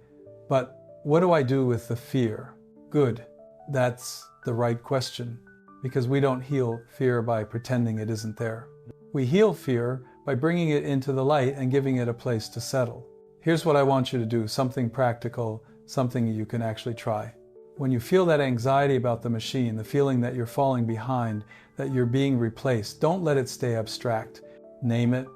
but what do I do with the fear? Good, that's the right question, because we don't heal fear by pretending it isn't there. We heal fear by bringing it into the light and giving it a place to settle. Here's what I want you to do, something practical, something you can actually try. When you feel that anxiety about the machine, the feeling that you're falling behind, that you're being replaced, don't let it stay abstract. Name it,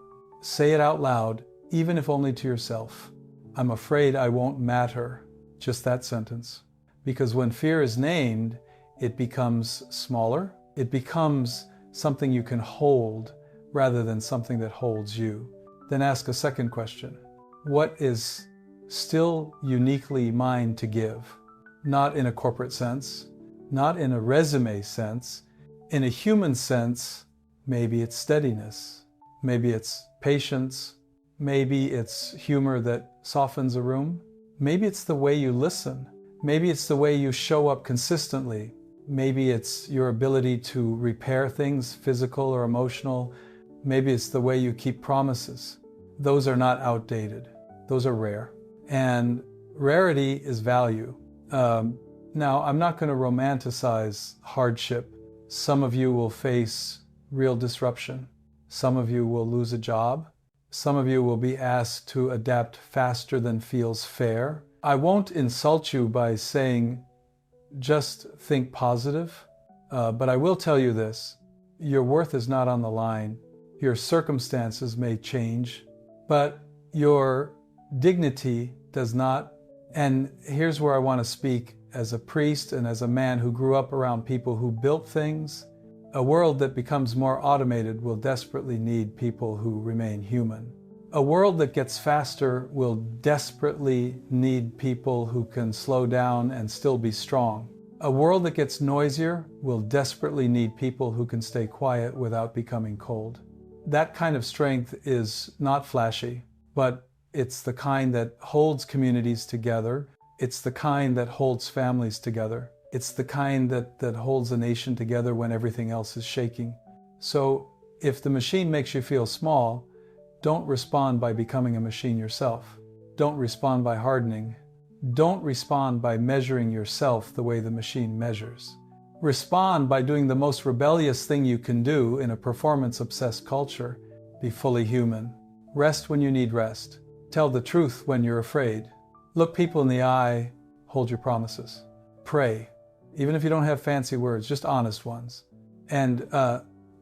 say it out loud, even if only to yourself. I'm afraid I won't matter. Just that sentence. Because when fear is named, it becomes smaller. It becomes something you can hold rather than something that holds you. Then ask a second question. What is still uniquely mine to give? Not in a corporate sense, not in a resume sense. In a human sense, maybe it's steadiness, maybe it's patience, maybe it's humor that softens a room, maybe it's the way you listen, maybe it's the way you show up consistently, maybe it's your ability to repair things, physical or emotional, maybe it's the way you keep promises. Those are not outdated, those are rare. And rarity is value. Now, I'm not going to romanticize hardship. Some of you will face real disruption. Some of you will lose a job. Some of you will be asked to adapt faster than feels fair. I won't insult you by saying just think positive, but I will tell you this. Your worth is not on the line. Your circumstances may change, but your dignity does not. And here's where I want to speak as a priest and as a man who grew up around people who built things. A world that becomes more automated will desperately need people who remain human. A world that gets faster will desperately need people who can slow down and still be strong. A world that gets noisier will desperately need people who can stay quiet without becoming cold. That kind of strength is not flashy, but it's the kind that holds communities together. It's the kind that holds families together. It's the kind that holds a nation together when everything else is shaking. So if the machine makes you feel small, don't respond by becoming a machine yourself. Don't respond by hardening. Don't respond by measuring yourself the way the machine measures. Respond by doing the most rebellious thing you can do in a performance-obsessed culture. Be fully human. Rest when you need rest. Tell the truth when you're afraid. Look people in the eye. Hold your promises. Pray. Even if you don't have fancy words, just honest ones. And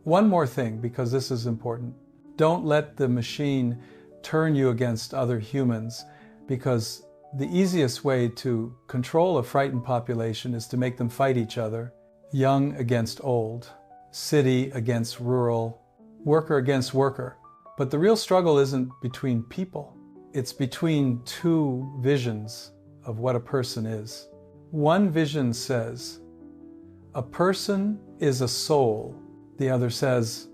one more thing, because this is important. Don't let the machine turn you against other humans, because the easiest way to control a frightened population is to make them fight each other. Young against old, city against rural, worker against worker. But the real struggle isn't between people. It's between two visions of what a person is. One vision says, a person is a soul. The other says,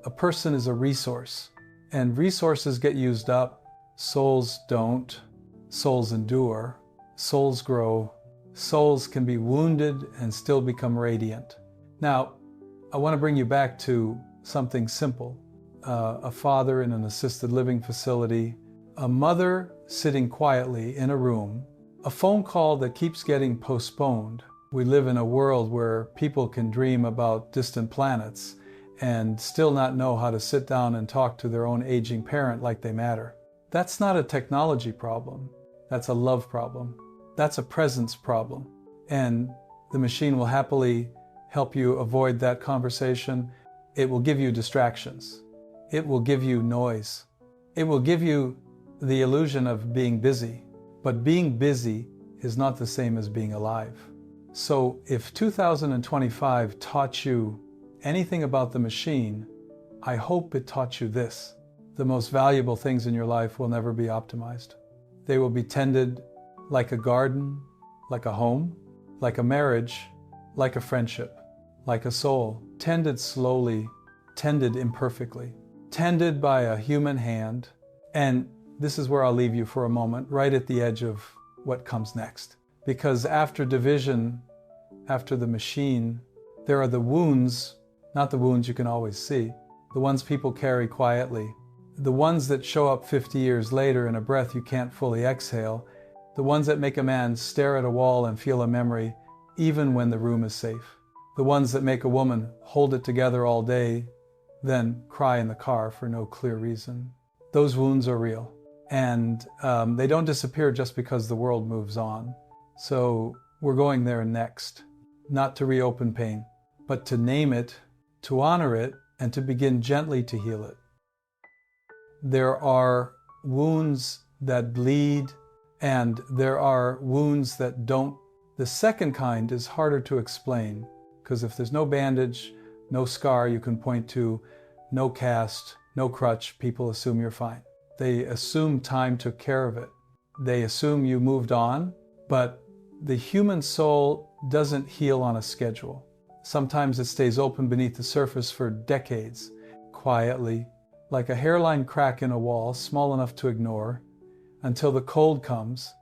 a person is a resource. And resources get used up. Souls don't. Souls endure. Souls grow. Souls can be wounded and still become radiant. Now, I want to bring you back to something simple. A father in an assisted living facility, a mother sitting quietly in a room, a phone call that keeps getting postponed. We live in a world where people can dream about distant planets and still not know how to sit down and talk to their own aging parent like they matter. That's not a technology problem. That's a love problem. That's a presence problem. And the machine will happily help you avoid that conversation. It will give you distractions. It will give you noise. It will give you the illusion of being busy. But being busy is not the same as being alive. So if 2025 taught you anything about the machine, I hope it taught you this. The most valuable things in your life will never be optimized. They will be tended like a garden, like a home, like a marriage, like a friendship, like a soul, tended slowly, tended imperfectly, tended by a human hand. And this is where I'll leave you for a moment, right at the edge of what comes next. Because after division, after the machine, there are the wounds, not the wounds you can always see, the ones people carry quietly, the ones that show up 50 years later in a breath you can't fully exhale, the ones that make a man stare at a wall and feel a memory even when the room is safe, the ones that make a woman hold it together all day, then cry in the car for no clear reason. Those wounds are real, and they don't disappear just because the world moves on. So we're going there next, not to reopen pain, but to name it, to honor it, and to begin gently to heal it. There are wounds that bleed, and there are wounds that don't The second kind is harder to explain, because if there's no bandage, no scar you can point to, no cast, no crutch, people assume you're fine. They assume time took care of it. They assume you moved on, but the human soul doesn't heal on a schedule. Sometimes it stays open beneath the surface for decades, quietly, like a hairline crack in a wall, small enough to ignore, until the cold comes,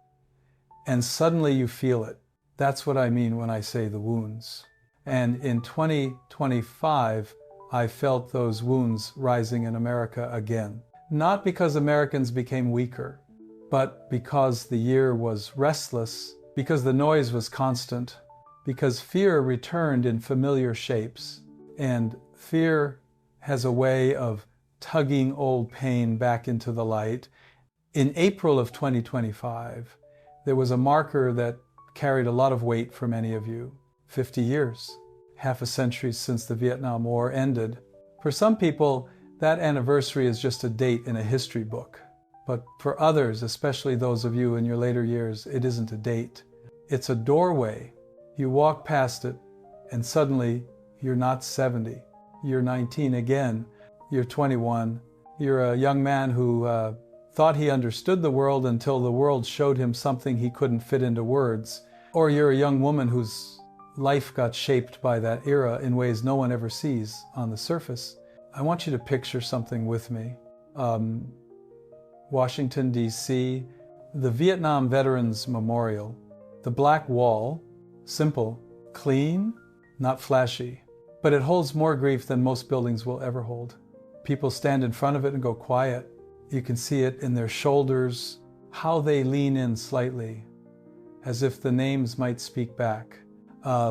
and suddenly you feel it. That's what I mean when I say the wounds. And in 2025, I felt those wounds rising in America again. Not because Americans became weaker, but because the year was restless, because the noise was constant, because fear returned in familiar shapes. And fear has a way of tugging old pain back into the light. In April of 2025, there was a marker that carried a lot of weight for many of you. 50 years, half a century since the Vietnam War ended. For some people, that anniversary is just a date in a history book. But for others, especially those of you in your later years, it isn't a date. It's a doorway. You walk past it, and suddenly you're not 70. You're 19 again. You're 21. You're a young man who thought he understood the world until the world showed him something he couldn't fit into words. Or you're a young woman whose life got shaped by that era in ways no one ever sees on the surface. I want you to picture something with me. Washington, D.C., the Vietnam Veterans Memorial, the black wall, simple, clean, not flashy, but it holds more grief than most buildings will ever hold. People stand in front of it and go quiet. You can see it in their shoulders, how they lean in slightly, as if the names might speak back.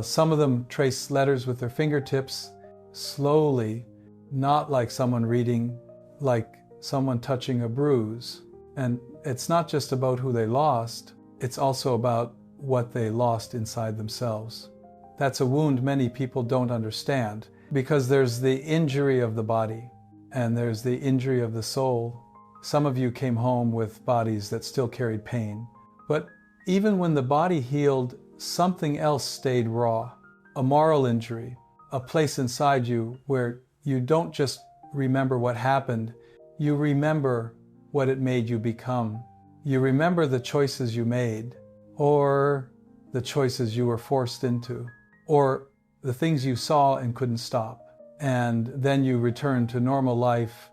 Some of them trace letters with their fingertips, slowly, not like someone reading, like someone touching a bruise. And it's not just about who they lost, it's also about what they lost inside themselves. That's a wound many people don't understand, because there's the injury of the body, and there's the injury of the soul. Some of you came home with bodies that still carried pain. But even when the body healed, something else stayed raw. A moral injury, a place inside you where you don't just remember what happened, you remember what it made you become. You remember the choices you made, or the choices you were forced into, or the things you saw and couldn't stop. And then you returned to normal life,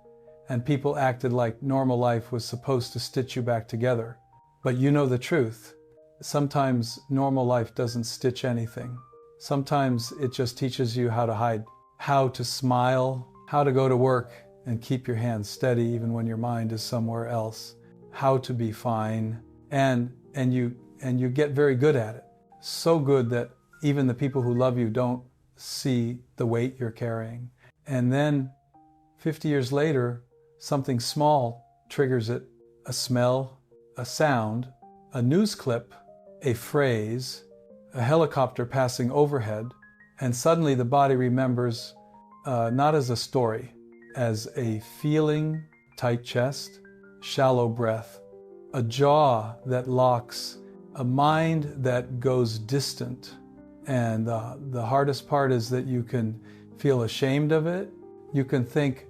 and people acted like normal life was supposed to stitch you back together. But you know the truth. Sometimes normal life doesn't stitch anything. Sometimes it just teaches you how to hide, how to smile, how to go to work and keep your hands steady even when your mind is somewhere else, how to be fine, and you get very good at it. So good that even the people who love you don't see the weight you're carrying. And then 50 years later, something small triggers it. A smell, a sound, a news clip, a phrase, a helicopter passing overhead, and suddenly the body remembers, not as a story, as a feeling, tight chest, shallow breath, a jaw that locks, a mind that goes distant. And the hardest part is that you can feel ashamed of it. You can think,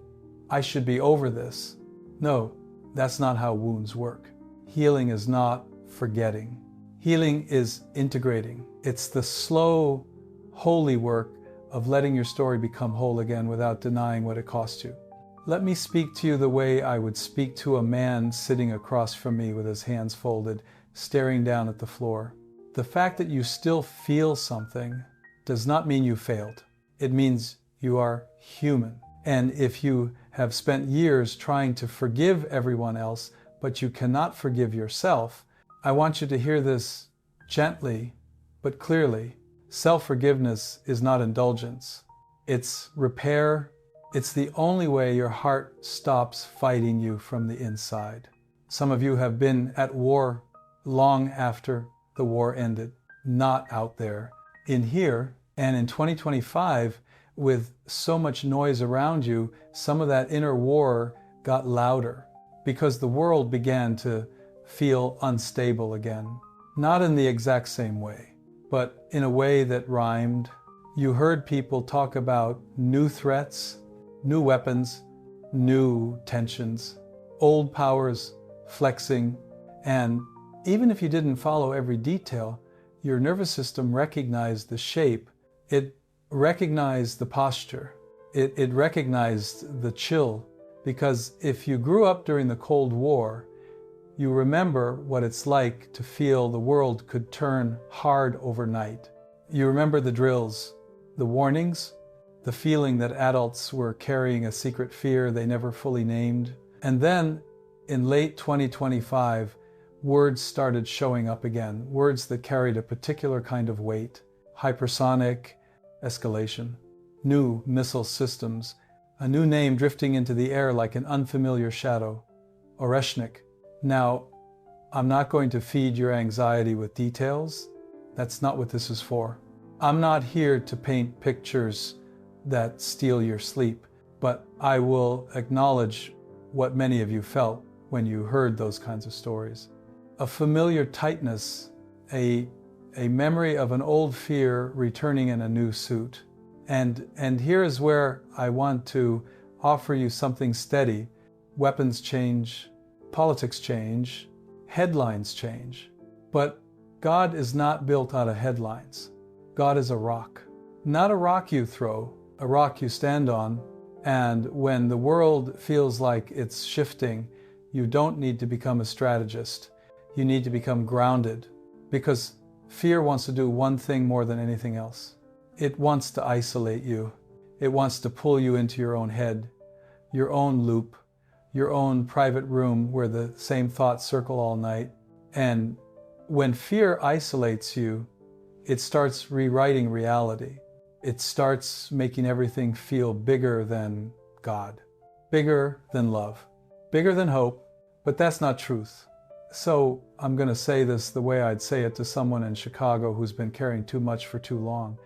I should be over this. No, that's not how wounds work. Healing is not forgetting. Healing is integrating. It's the slow, holy work of letting your story become whole again without denying what it cost you. Let me speak to you the way I would speak to a man sitting across from me with his hands folded, staring down at the floor. The fact that you still feel something does not mean you failed. It means you are human. And if you have spent years trying to forgive everyone else, but you cannot forgive yourself, I want you to hear this gently, but clearly. Self-forgiveness is not indulgence. It's repair. It's the only way your heart stops fighting you from the inside. Some of you have been at war long after the war ended, not out there. In here, and in 2025, with so much noise around you, some of that inner war got louder because the world began to feel unstable again. Not in the exact same way, but in a way that rhymed. You heard people talk about new threats, new weapons, new tensions, old powers flexing, and even if you didn't follow every detail, your nervous system recognized the shape. It recognized the posture. It recognized the chill, because if you grew up during the Cold War, you remember what it's like to feel the world could turn hard overnight. You remember the drills, the warnings, the feeling that adults were carrying a secret fear they never fully named. And then in late 2025, words started showing up again, words that carried a particular kind of weight: hypersonic, escalation, new missile systems, a new name drifting into the air like an unfamiliar shadow, Oreshnik. Now, I'm not going to feed your anxiety with details. That's not what this is for. I'm not here to paint pictures that steal your sleep, but I will acknowledge what many of you felt when you heard those kinds of stories. A familiar tightness, a memory of an old fear returning in a new suit. And here is where I want to offer you something steady. Weapons change, politics change, headlines change. But God is not built out of headlines. God is a rock. Not a rock you throw, a rock you stand on. And when the world feels like it's shifting, you don't need to become a strategist. You need to become grounded, because fear wants to do one thing more than anything else. It wants to isolate you. It wants to pull you into your own head, your own loop, your own private room where the same thoughts circle all night. And when fear isolates you, it starts rewriting reality. It starts making everything feel bigger than God, bigger than love, bigger than hope, but that's not truth. So I'm going to say this the way I'd say it to someone in Chicago who's been carrying too much for too long.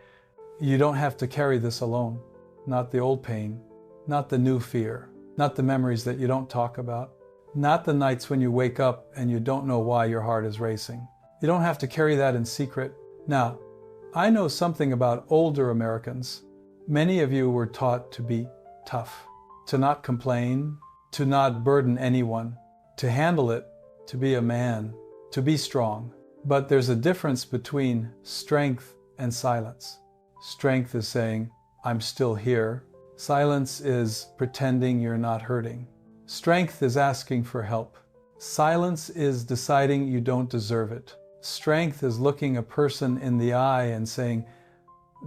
You don't have to carry this alone. Not the old pain, not the new fear, not the memories that you don't talk about, not the nights when you wake up and you don't know why your heart is racing. You don't have to carry that in secret. Now, I know something about older Americans. Many of you were taught to be tough, to not complain, to not burden anyone, to handle it, to be a man, to be strong. But there's a difference between strength and silence. Strength is saying, I'm still here. Silence is pretending you're not hurting. Strength is asking for help. Silence is deciding you don't deserve it. Strength is looking a person in the eye and saying,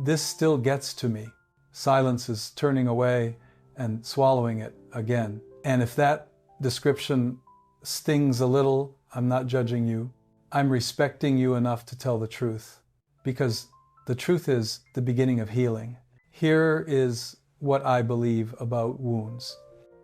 this still gets to me. Silence is turning away and swallowing it again. And if that description stings a little, I'm not judging you. I'm respecting you enough to tell the truth, because the truth is the beginning of healing. Here is what I believe about wounds.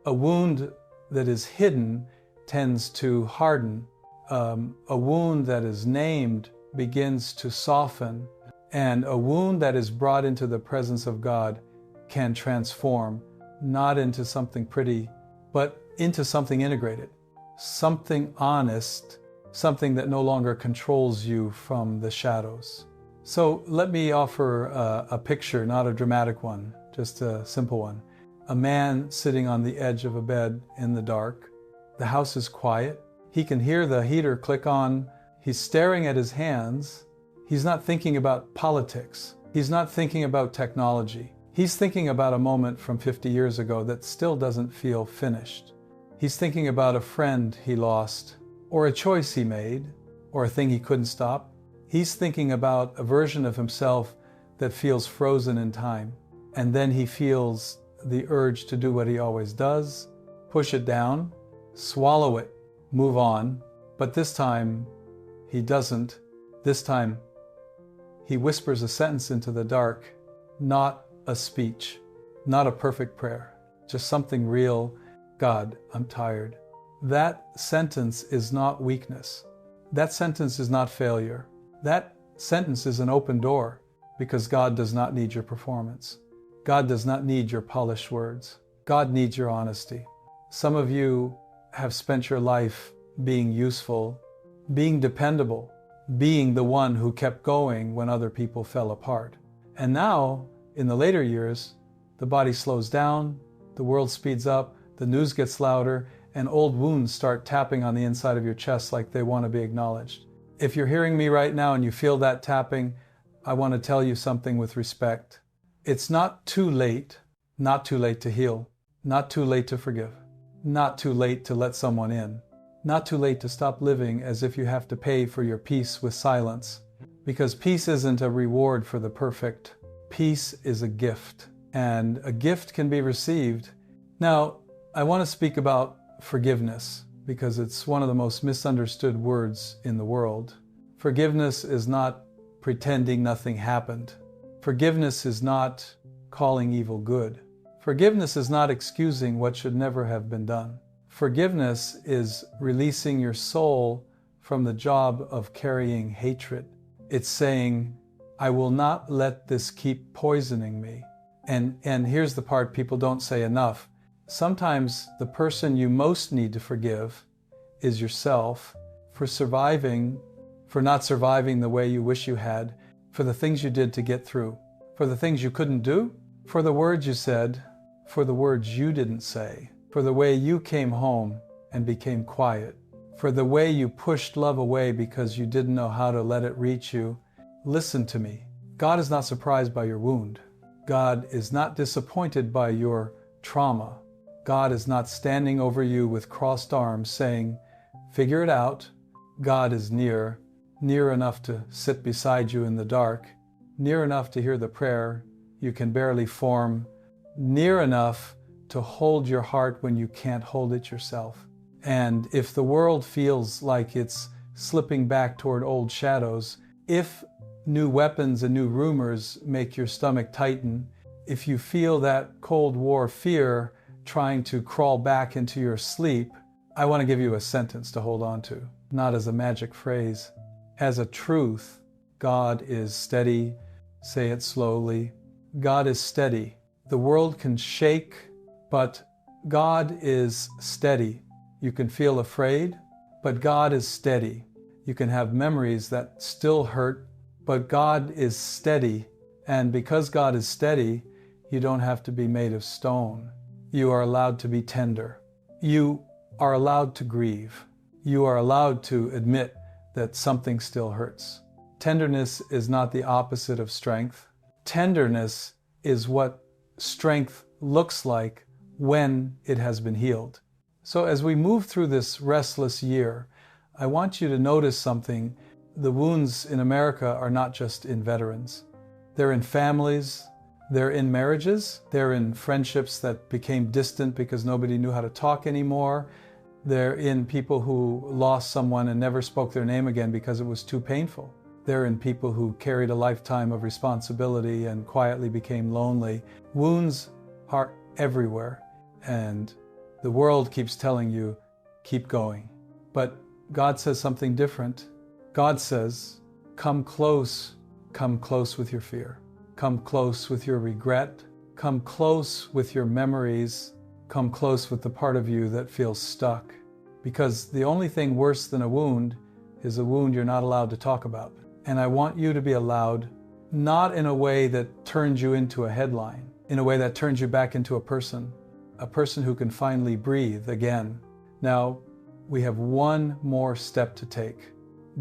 A wound that is hidden tends to harden. A wound that is named begins to soften, and a wound that is brought into the presence of God can transform, not into something pretty, but into something integrated, something honest, something that no longer controls you from the shadows. So let me offer a picture, not a dramatic one, just a simple one. A man sitting on the edge of a bed in the dark. The house is quiet. He can hear the heater click on. He's staring at his hands. He's not thinking about politics. He's not thinking about technology. He's thinking about a moment from 50 years ago that still doesn't feel finished. He's thinking about a friend he lost, or a choice he made, or a thing he couldn't stop. He's thinking about a version of himself that feels frozen in time. And then he feels the urge to do what he always does, push it down, swallow it, move on. But this time, he doesn't. This time, he whispers a sentence into the dark, not a speech, not a perfect prayer, just something real. God, I'm tired. That sentence is not weakness. That sentence is not failure. That sentence is an open door, because God does not need your performance. God does not need your polished words. God needs your honesty. Some of you have spent your life being useful, being dependable, being the one who kept going when other people fell apart. And now, in the later years, the body slows down, the world speeds up, the news gets louder, and old wounds start tapping on the inside of your chest like they want to be acknowledged. If you're hearing me right now and you feel that tapping, I want to tell you something with respect. It's not too late to heal, not too late to forgive, not too late to let someone in, not too late to stop living as if you have to pay for your peace with silence. Because peace isn't a reward for the perfect. Peace is a gift, and a gift can be received. Now, I want to speak about forgiveness because it's one of the most misunderstood words in the world. Forgiveness is not pretending nothing happened. Forgiveness is not calling evil good. Forgiveness is not excusing what should never have been done. Forgiveness is releasing your soul from the job of carrying hatred. It's saying, I will not let this keep poisoning me. And here's the part people don't say enough. Sometimes the person you most need to forgive is yourself for not surviving the way you wish you had, for the things you did to get through, for the things you couldn't do, for the words you said, for the words you didn't say, for the way you came home and became quiet, for the way you pushed love away because you didn't know how to let it reach you. Listen to me. God is not surprised by your wound. God is not disappointed by your trauma. God is not standing over you with crossed arms saying, figure it out. God is near enough to sit beside you in the dark, near enough to hear the prayer you can barely form, near enough to hold your heart when you can't hold it yourself. And if the world feels like it's slipping back toward old shadows, if new weapons and new rumors make your stomach tighten, if you feel that Cold War fear trying to crawl back into your sleep, I want to give you a sentence to hold on to, not as a magic phrase, as a truth. God is steady. Say it slowly. God is steady. The world can shake, but God is steady. You can feel afraid, but God is steady. You can have memories that still hurt, but God is steady. And because God is steady, you don't have to be made of stone. You are allowed to be tender. You are allowed to grieve. You are allowed to admit that something still hurts. Tenderness is not the opposite of strength. Tenderness is what strength looks like when it has been healed. So as we move through this restless year, I want you to notice something. The wounds in America are not just in veterans. They're in families, they're in marriages, they're in friendships that became distant because nobody knew how to talk anymore. They're in people who lost someone and never spoke their name again because it was too painful. They're in people who carried a lifetime of responsibility and quietly became lonely. Wounds are everywhere, and the world keeps telling you, keep going. But God says something different. God says, come close with your fear. Come close with your regret. Come close with your memories. Come close with the part of you that feels stuck. Because the only thing worse than a wound is a wound you're not allowed to talk about. And I want you to be allowed, not in a way that turns you into a headline, in a way that turns you back into a person who can finally breathe again. Now, we have one more step to take,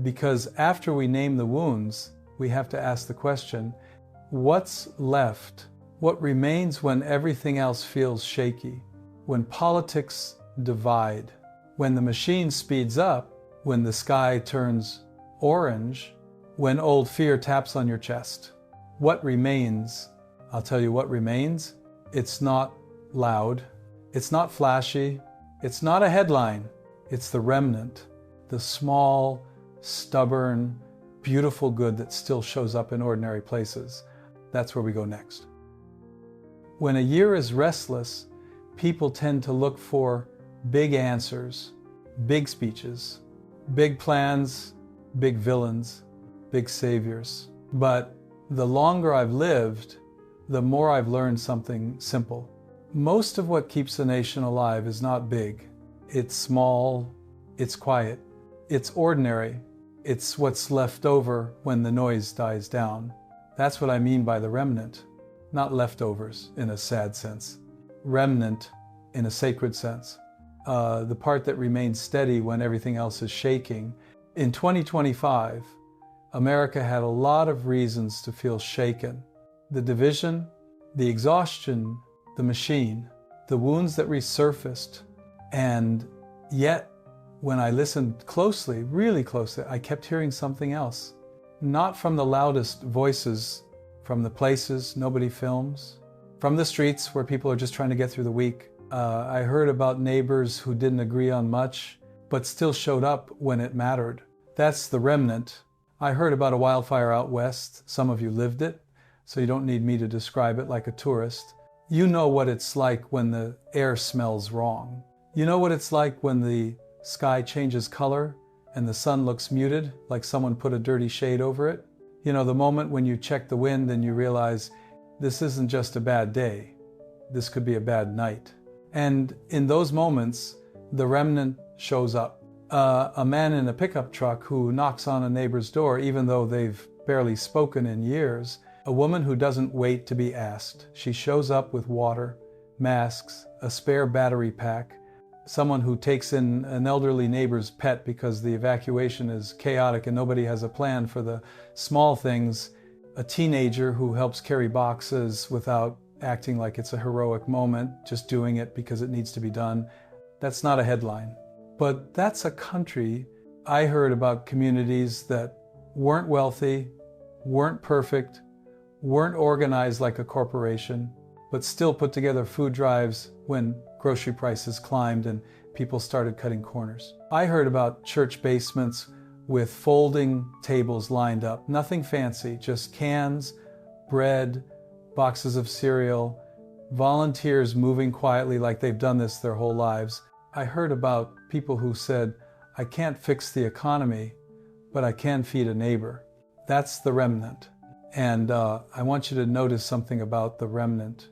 because after we name the wounds, we have to ask the question, what's left? What remains when everything else feels shaky? When politics divide? When the machine speeds up? When the sky turns orange? When old fear taps on your chest? What remains? I'll tell you what remains. It's not loud. It's not flashy. It's not a headline. It's the remnant, the small, stubborn, beautiful good that still shows up in ordinary places. That's where we go next. When a year is restless, people tend to look for big answers, big speeches, big plans, big villains, big saviors. But the longer I've lived, the more I've learned something simple. Most of what keeps a nation alive is not big. It's small, it's quiet, it's ordinary, It's what's left over when the noise dies down. That's what I mean by the remnant. Not leftovers in a sad sense. Remnant in a sacred sense. The part that remains steady when everything else is shaking. In 2025, America had a lot of reasons to feel shaken. The division, the exhaustion, the machine, the wounds that resurfaced. And yet, when I listened closely, really closely, I kept hearing something else. Not from the loudest voices, from the places nobody films, from the streets where people are just trying to get through the week. I heard about neighbors who didn't agree on much, but still showed up when it mattered. That's the remnant. I heard about a wildfire out west. Some of you lived it, so you don't need me to describe it like a tourist. You know what it's like when the air smells wrong. You know what it's like when the sky changes color and the sun looks muted, like someone put a dirty shade over it. You know, the moment when you check the wind and you realize this isn't just a bad day, this could be a bad night. And in those moments, the remnant shows up. A man in a pickup truck who knocks on a neighbor's door, even though they've barely spoken in years. A woman who doesn't wait to be asked. She shows up with water, masks, a spare battery pack. Someone who takes in an elderly neighbor's pet because the evacuation is chaotic and nobody has a plan for the small things. A teenager who helps carry boxes without acting like it's a heroic moment, just doing it because it needs to be done. That's not a headline. But that's a country. I heard about communities that weren't wealthy, weren't perfect, weren't organized like a corporation, but still put together food drives when grocery prices climbed and people started cutting corners. I heard about church basements with folding tables lined up. Nothing fancy, just cans, bread, boxes of cereal, volunteers moving quietly like they've done this their whole lives. I heard about people who said, I can't fix the economy, but I can feed a neighbor. That's the remnant. And I want you to notice something about the remnant.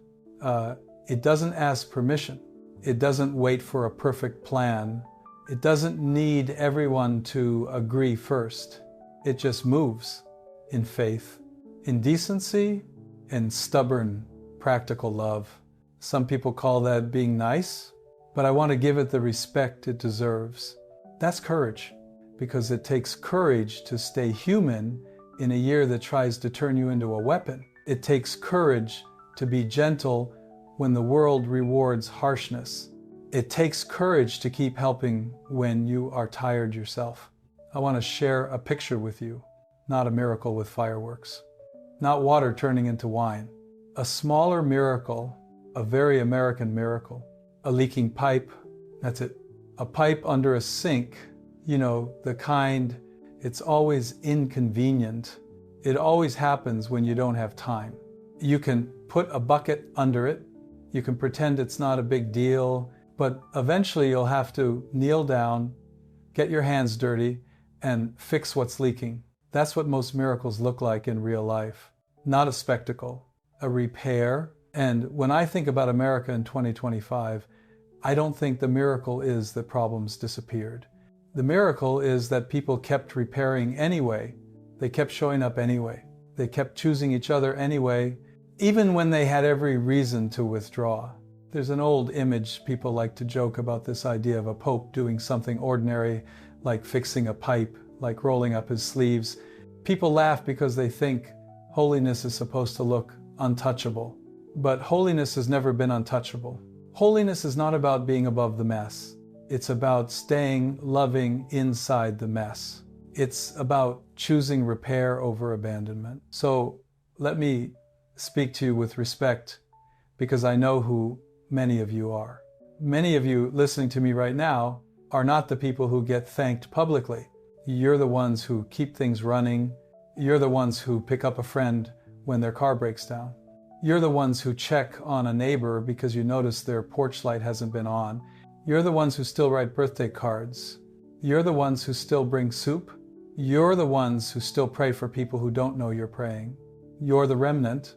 It doesn't ask permission. It doesn't wait for a perfect plan. It doesn't need everyone to agree first. It just moves in faith, in decency, and stubborn, practical love. Some people call that being nice, but I want to give it the respect it deserves. That's courage, because it takes courage to stay human in a year that tries to turn you into a weapon. It takes courage to be gentle when the world rewards harshness. It takes courage to keep helping when you are tired yourself. I want to share a picture with you, not a miracle with fireworks, not water turning into wine. A smaller miracle, a very American miracle. A leaking pipe, that's it. A pipe under a sink, you know, the kind, it's always inconvenient. It always happens when you don't have time. You can put a bucket under it. You can pretend it's not a big deal, but eventually you'll have to kneel down, get your hands dirty, and fix what's leaking. That's what most miracles look like in real life. Not a spectacle, a repair. And when I think about America in 2025, I don't think the miracle is that problems disappeared. The miracle is that people kept repairing anyway. They kept showing up anyway. They kept choosing each other anyway, even when they had every reason to withdraw. There's an old image, people like to joke about this idea of a pope doing something ordinary, like fixing a pipe, like rolling up his sleeves. People laugh because they think holiness is supposed to look untouchable. But holiness has never been untouchable. Holiness is not about being above the mess. It's about staying loving inside the mess. It's about choosing repair over abandonment. So let me speak to you with respect, because I know who many of you are. Many of you listening to me right now are not the people who get thanked publicly. You're the ones who keep things running. You're the ones who pick up a friend when their car breaks down. You're the ones who check on a neighbor because you notice their porch light hasn't been on. You're the ones who still write birthday cards. You're the ones who still bring soup. You're the ones who still pray for people who don't know you're praying. You're the remnant.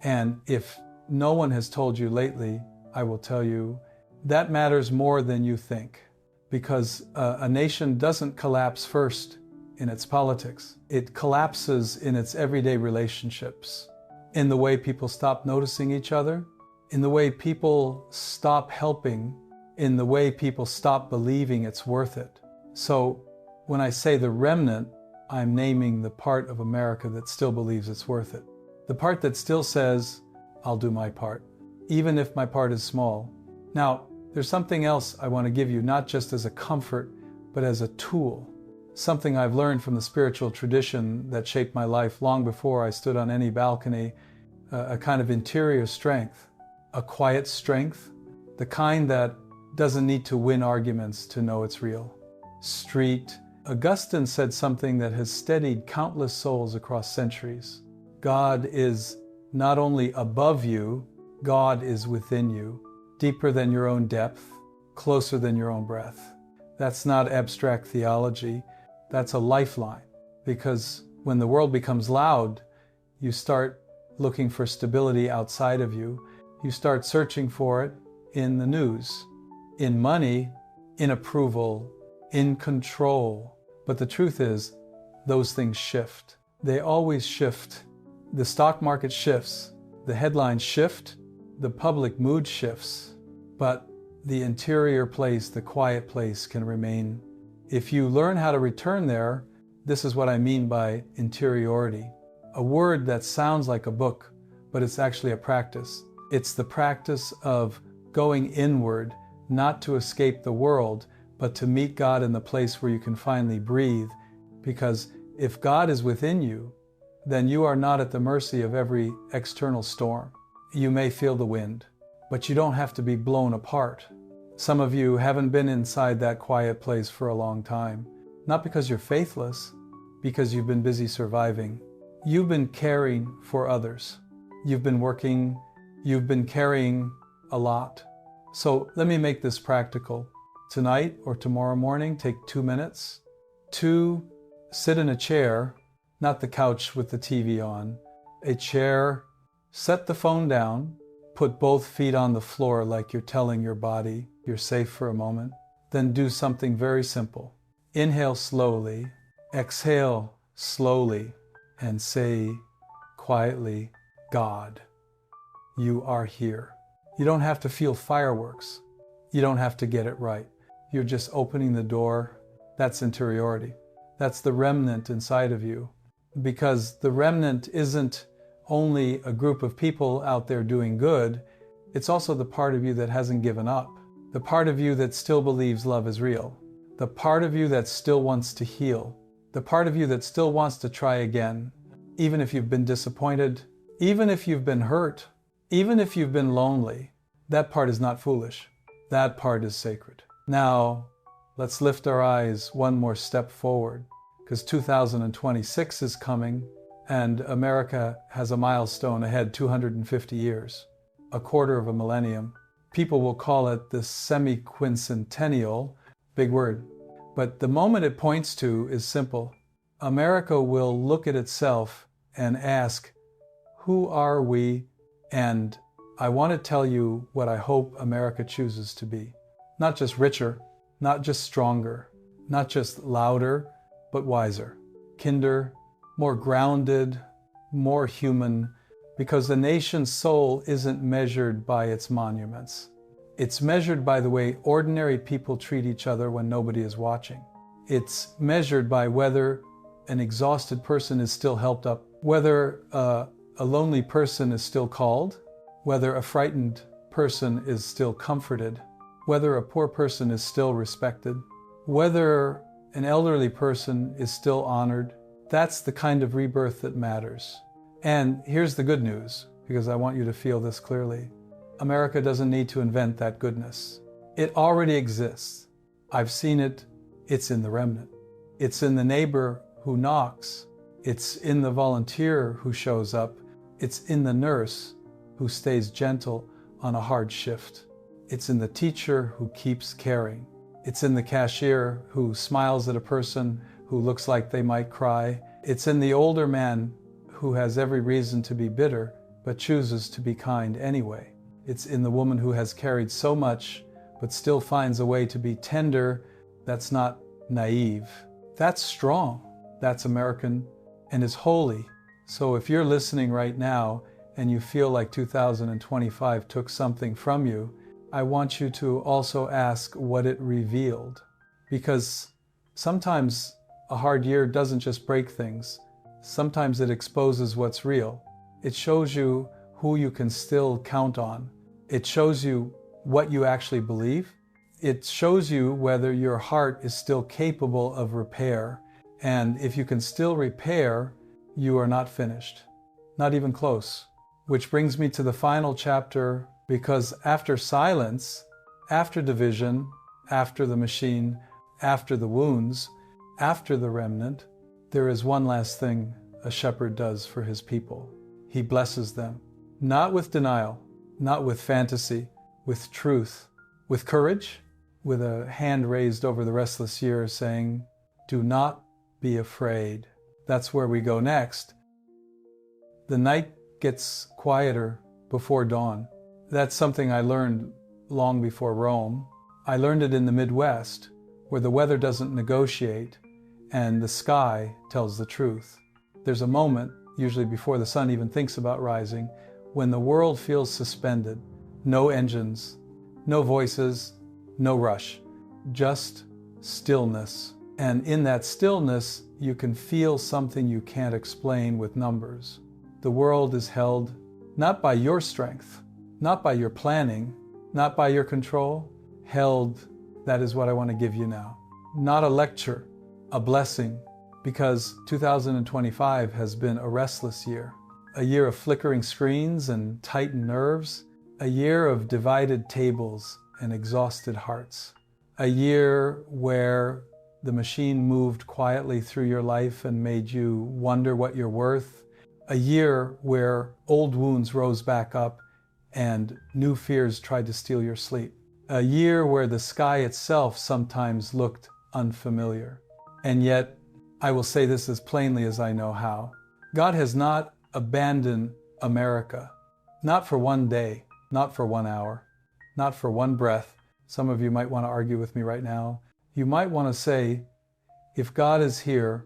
And if no one has told you lately, I will tell you, that matters more than you think. Because a nation doesn't collapse first in its politics. It collapses in its everyday relationships, in the way people stop noticing each other, in the way people stop helping, in the way people stop believing it's worth it. So when I say the remnant, I'm naming the part of America that still believes it's worth it. The part that still says, I'll do my part, even if my part is small. Now, there's something else I want to give you, not just as a comfort, but as a tool. Something I've learned from the spiritual tradition that shaped my life long before I stood on any balcony, a kind of interior strength, a quiet strength, the kind that doesn't need to win arguments to know it's real. Street. Augustine said something that has steadied countless souls across centuries. God is not only above you, God is within you, deeper than your own depth, closer than your own breath. That's not abstract theology, that's a lifeline. Because when the world becomes loud, you start looking for stability outside of you. You start searching for it in the news, in money, in approval, in control. But the truth is, those things shift. They always shift. The stock market shifts, the headlines shift, the public mood shifts, but the interior place, the quiet place can remain. If you learn how to return there, this is what I mean by interiority. A word that sounds like a book, but it's actually a practice. It's the practice of going inward, not to escape the world, but to meet God in the place where you can finally breathe. Because if God is within you, then you are not at the mercy of every external storm. You may feel the wind, but you don't have to be blown apart. Some of you haven't been inside that quiet place for a long time, not because you're faithless, because you've been busy surviving. You've been caring for others. You've been working, you've been carrying a lot. So let me make this practical. Tonight or tomorrow morning, take 2 minutes to sit in a chair, not the couch with the TV on, a chair, set the phone down, put both feet on the floor like you're telling your body you're safe for a moment. Then do something very simple. Inhale slowly, exhale slowly, and say quietly, God, you are here. You don't have to feel fireworks. You don't have to get it right. You're just opening the door. That's interiority. That's the remnant inside of you. Because the remnant isn't only a group of people out there doing good, it's also the part of you that hasn't given up. The part of you that still believes love is real. The part of you that still wants to heal. The part of you that still wants to try again. Even if you've been disappointed, even if you've been hurt, even if you've been lonely, that part is not foolish. That part is sacred. Now, let's lift our eyes one more step forward, because 2026 is coming, and America has a milestone ahead, 250 years, a quarter of a millennium. People will call it the semi-quincentennial, big word. But the moment it points to is simple. America will look at itself and ask, who are we? And I want to tell you what I hope America chooses to be. Not just richer, not just stronger, not just louder, but wiser, kinder, more grounded, more human, because the nation's soul isn't measured by its monuments. It's measured by the way ordinary people treat each other when nobody is watching. It's measured by whether an exhausted person is still helped up, whether a lonely person is still called, whether a frightened person is still comforted, whether a poor person is still respected, whether an elderly person is still honored. That's the kind of rebirth that matters. And here's the good news, because I want you to feel this clearly. America doesn't need to invent that goodness. It already exists. I've seen it. It's in the remnant. It's in the neighbor who knocks. It's in the volunteer who shows up. It's in the nurse who stays gentle on a hard shift. It's in the teacher who keeps caring. It's in the cashier who smiles at a person who looks like they might cry. It's in the older man who has every reason to be bitter, but chooses to be kind anyway. It's in the woman who has carried so much, but still finds a way to be tender. That's not naive. That's strong. That's American and is holy. So if you're listening right now and you feel like 2025 took something from you, I want you to also ask what it revealed. Because sometimes a hard year doesn't just break things. Sometimes it exposes what's real. It shows you who you can still count on. It shows you what you actually believe. It shows you whether your heart is still capable of repair. And if you can still repair, you are not finished. Not even close. Which brings me to the final chapter, because after silence, after division, after the machine, after the wounds, after the remnant, there is one last thing a shepherd does for his people. He blesses them, not with denial, not with fantasy, with truth, with courage, with a hand raised over the restless year saying, do not be afraid. That's where we go next. The night gets quieter before dawn. That's something I learned long before Rome. I learned it in the Midwest, where the weather doesn't negotiate and the sky tells the truth. There's a moment, usually before the sun even thinks about rising, when the world feels suspended. No engines, no voices, no rush, just stillness. And in that stillness, you can feel something you can't explain with numbers. The world is held not by your strength, not by your planning, not by your control. Held, that is what I want to give you now. Not a lecture, a blessing, because 2025 has been a restless year. A year of flickering screens and tightened nerves. A year of divided tables and exhausted hearts. A year where the machine moved quietly through your life and made you wonder what you're worth. A year where old wounds rose back up and new fears tried to steal your sleep. A year where the sky itself sometimes looked unfamiliar. And yet, I will say this as plainly as I know how. God has not abandoned America. Not for one day, not for 1 hour, not for one breath. Some of you might want to argue with me right now. You might want to say, if God is here,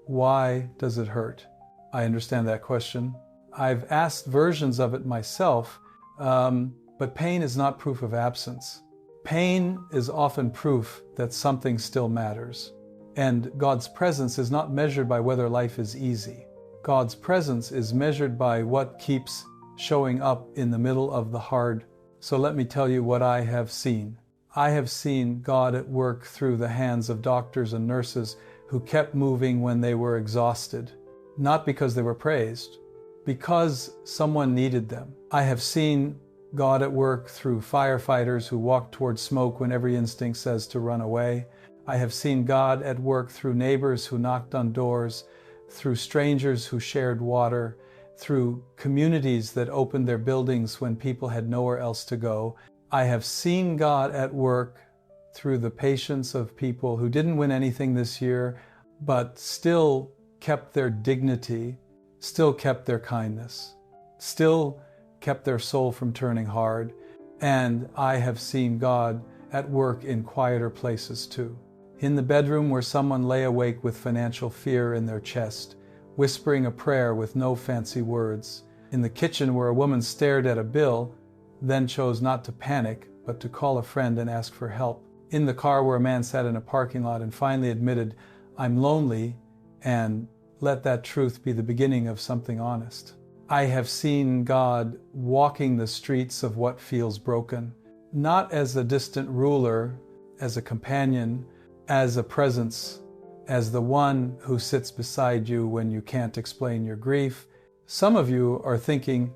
why does it hurt? I understand that question. I've asked versions of it myself, but pain is not proof of absence. Pain is often proof that something still matters. And God's presence is not measured by whether life is easy. God's presence is measured by what keeps showing up in the middle of the hard. So let me tell you what I have seen. I have seen God at work through the hands of doctors and nurses who kept moving when they were exhausted, not because they were praised, because someone needed them. I have seen God at work through firefighters who walk towards smoke when every instinct says to run away. I have seen God at work through neighbors who knocked on doors, through strangers who shared water, through communities that opened their buildings when people had nowhere else to go. I have seen God at work through the patience of people who didn't win anything this year, but still kept their dignity, still kept their kindness, still kept their soul from turning hard. And I have seen God at work in quieter places too. In the bedroom where someone lay awake with financial fear in their chest, whispering a prayer with no fancy words. In the kitchen where a woman stared at a bill, then chose not to panic, but to call a friend and ask for help. In the car where a man sat in a parking lot and finally admitted, "I'm lonely," and let that truth be the beginning of something honest. I have seen God walking the streets of what feels broken, not as a distant ruler, as a companion, as a presence, as the one who sits beside you when you can't explain your grief. Some of you are thinking,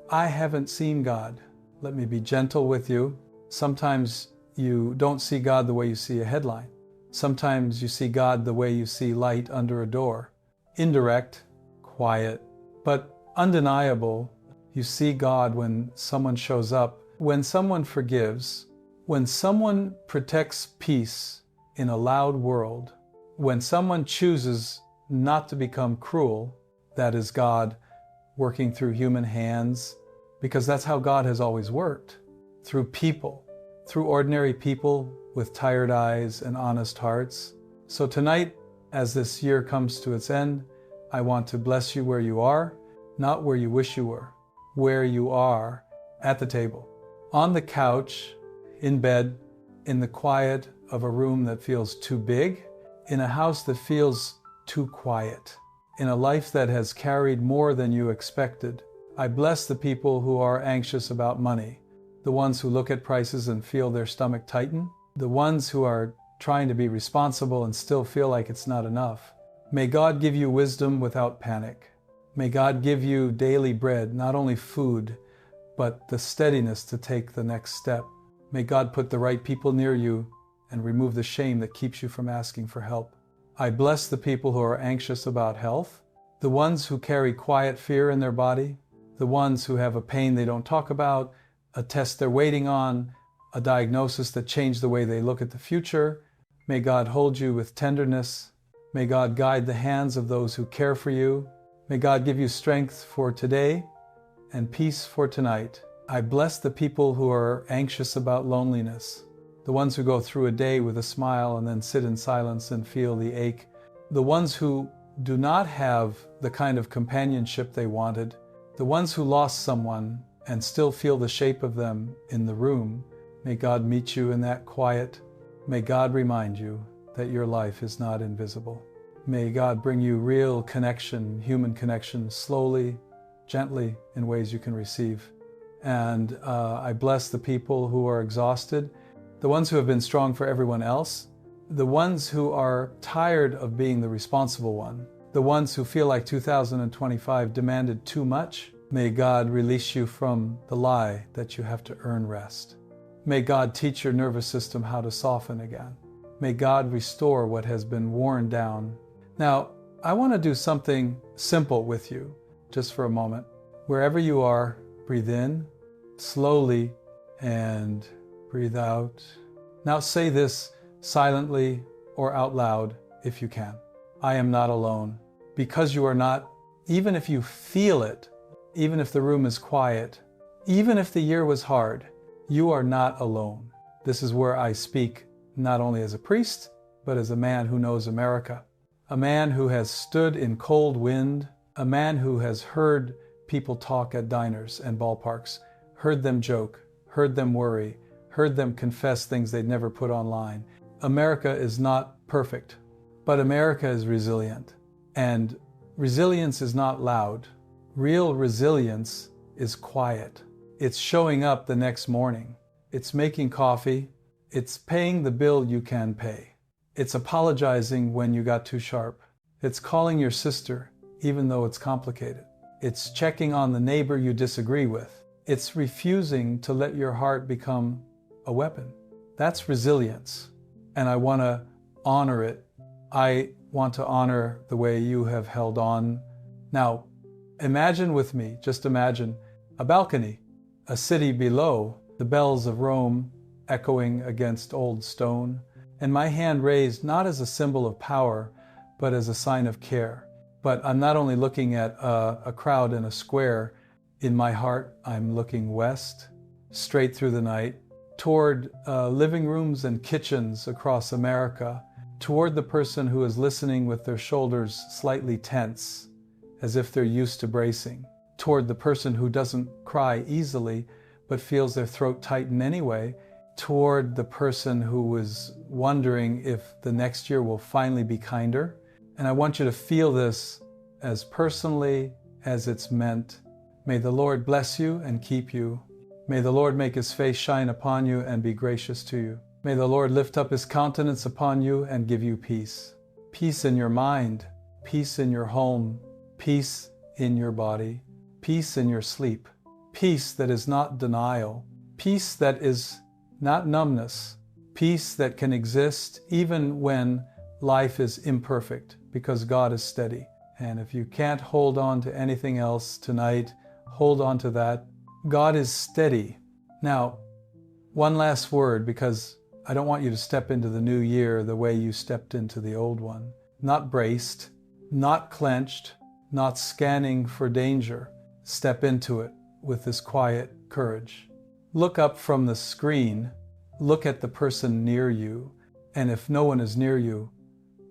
I haven't seen God. Let me be gentle with you. Sometimes you don't see God the way you see a headline. Sometimes you see God the way you see light under a door. Indirect, quiet, but undeniable. You see God when someone shows up, when someone forgives, when someone protects peace in a loud world, when someone chooses not to become cruel. That is God working through human hands, because that's how God has always worked, through people, through ordinary people with tired eyes and honest hearts. So tonight, As this year comes to its end, I want to bless you where you are, not where you wish you were, where you are at the table, on the couch, in bed, in the quiet of a room that feels too big, in a house that feels too quiet, in a life that has carried more than you expected. I bless the people who are anxious about money, the ones who look at prices and feel their stomach tighten, the ones who are trying to be responsible and still feel like it's not enough. May God give you wisdom without panic. May God give you daily bread, not only food, but the steadiness to take the next step. May God put the right people near you and remove the shame that keeps you from asking for help. I bless the people who are anxious about health, the ones who carry quiet fear in their body, the ones who have a pain they don't talk about, a test they're waiting on, a diagnosis that changed the way they look at the future. May God hold you with tenderness. May God guide the hands of those who care for you. May God give you strength for today and peace for tonight. I bless the people who are anxious about loneliness, the ones who go through a day with a smile and then sit in silence and feel the ache, the ones who do not have the kind of companionship they wanted, the ones who lost someone and still feel the shape of them in the room. May God meet you in that quiet. May God remind you that your life is not invisible. May God bring you real connection, human connection, slowly, gently, in ways you can receive. And I bless the people who are exhausted, the ones who have been strong for everyone else, the ones who are tired of being the responsible one, the ones who feel like 2025 demanded too much. May God release you from the lie that you have to earn rest. May God teach your nervous system how to soften again. May God restore what has been worn down. Now, I want to do something simple with you, just for a moment. Wherever you are, breathe in slowly and breathe out. Now say this silently or out loud if you can. I am not alone. Because you are not, even if you feel it, even if the room is quiet, even if the year was hard, you are not alone. This is where I speak not only as a priest, but as a man who knows America. A man who has stood in cold wind, a man who has heard people talk at diners and ballparks, heard them joke, heard them worry, heard them confess things they'd never put online. America is not perfect, but America is resilient. And resilience is not loud. Real resilience is quiet. It's showing up the next morning. It's making coffee. It's paying the bill you can pay. It's apologizing when you got too sharp. It's calling your sister, even though it's complicated. It's checking on the neighbor you disagree with. It's refusing to let your heart become a weapon. That's resilience. And I want to honor it. I want to honor the way you have held on. Now, imagine with me, just imagine, a balcony, a city below, the bells of Rome echoing against old stone, and my hand raised not as a symbol of power, but as a sign of care. But I'm not only looking at a crowd in a square. In my heart, I'm looking west, straight through the night, toward living rooms and kitchens across America, toward the person who is listening with their shoulders slightly tense, as if they're used to bracing, toward the person who doesn't cry easily, but feels their throat tighten anyway, toward the person who was wondering if the next year will finally be kinder. And I want you to feel this as personally as it's meant. May the Lord bless you and keep you. May the Lord make his face shine upon you and be gracious to you. May the Lord lift up his countenance upon you and give you peace. Peace in your mind, peace in your home, peace in your body, peace in your sleep, peace that is not denial, peace that is not numbness, peace that can exist even when life is imperfect, because God is steady. And if you can't hold on to anything else tonight, hold on to that. God is steady. Now, one last word, because I don't want you to step into the new year the way you stepped into the old one. Not braced, not clenched, not scanning for danger. Step into it with this quiet courage. Look up from the screen, look at the person near you, and if no one is near you,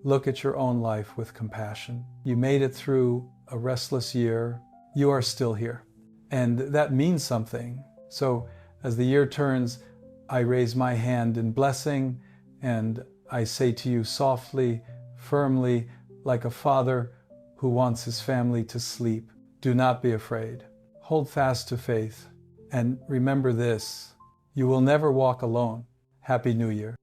Look at your own life with compassion. You made it through a restless year. You are still here. And that means something. So as the year turns, I raise my hand in blessing and I say to you softly, firmly, like a father who wants his family to sleep, do not be afraid. Hold fast to faith. And remember this, you will never walk alone. Happy New Year.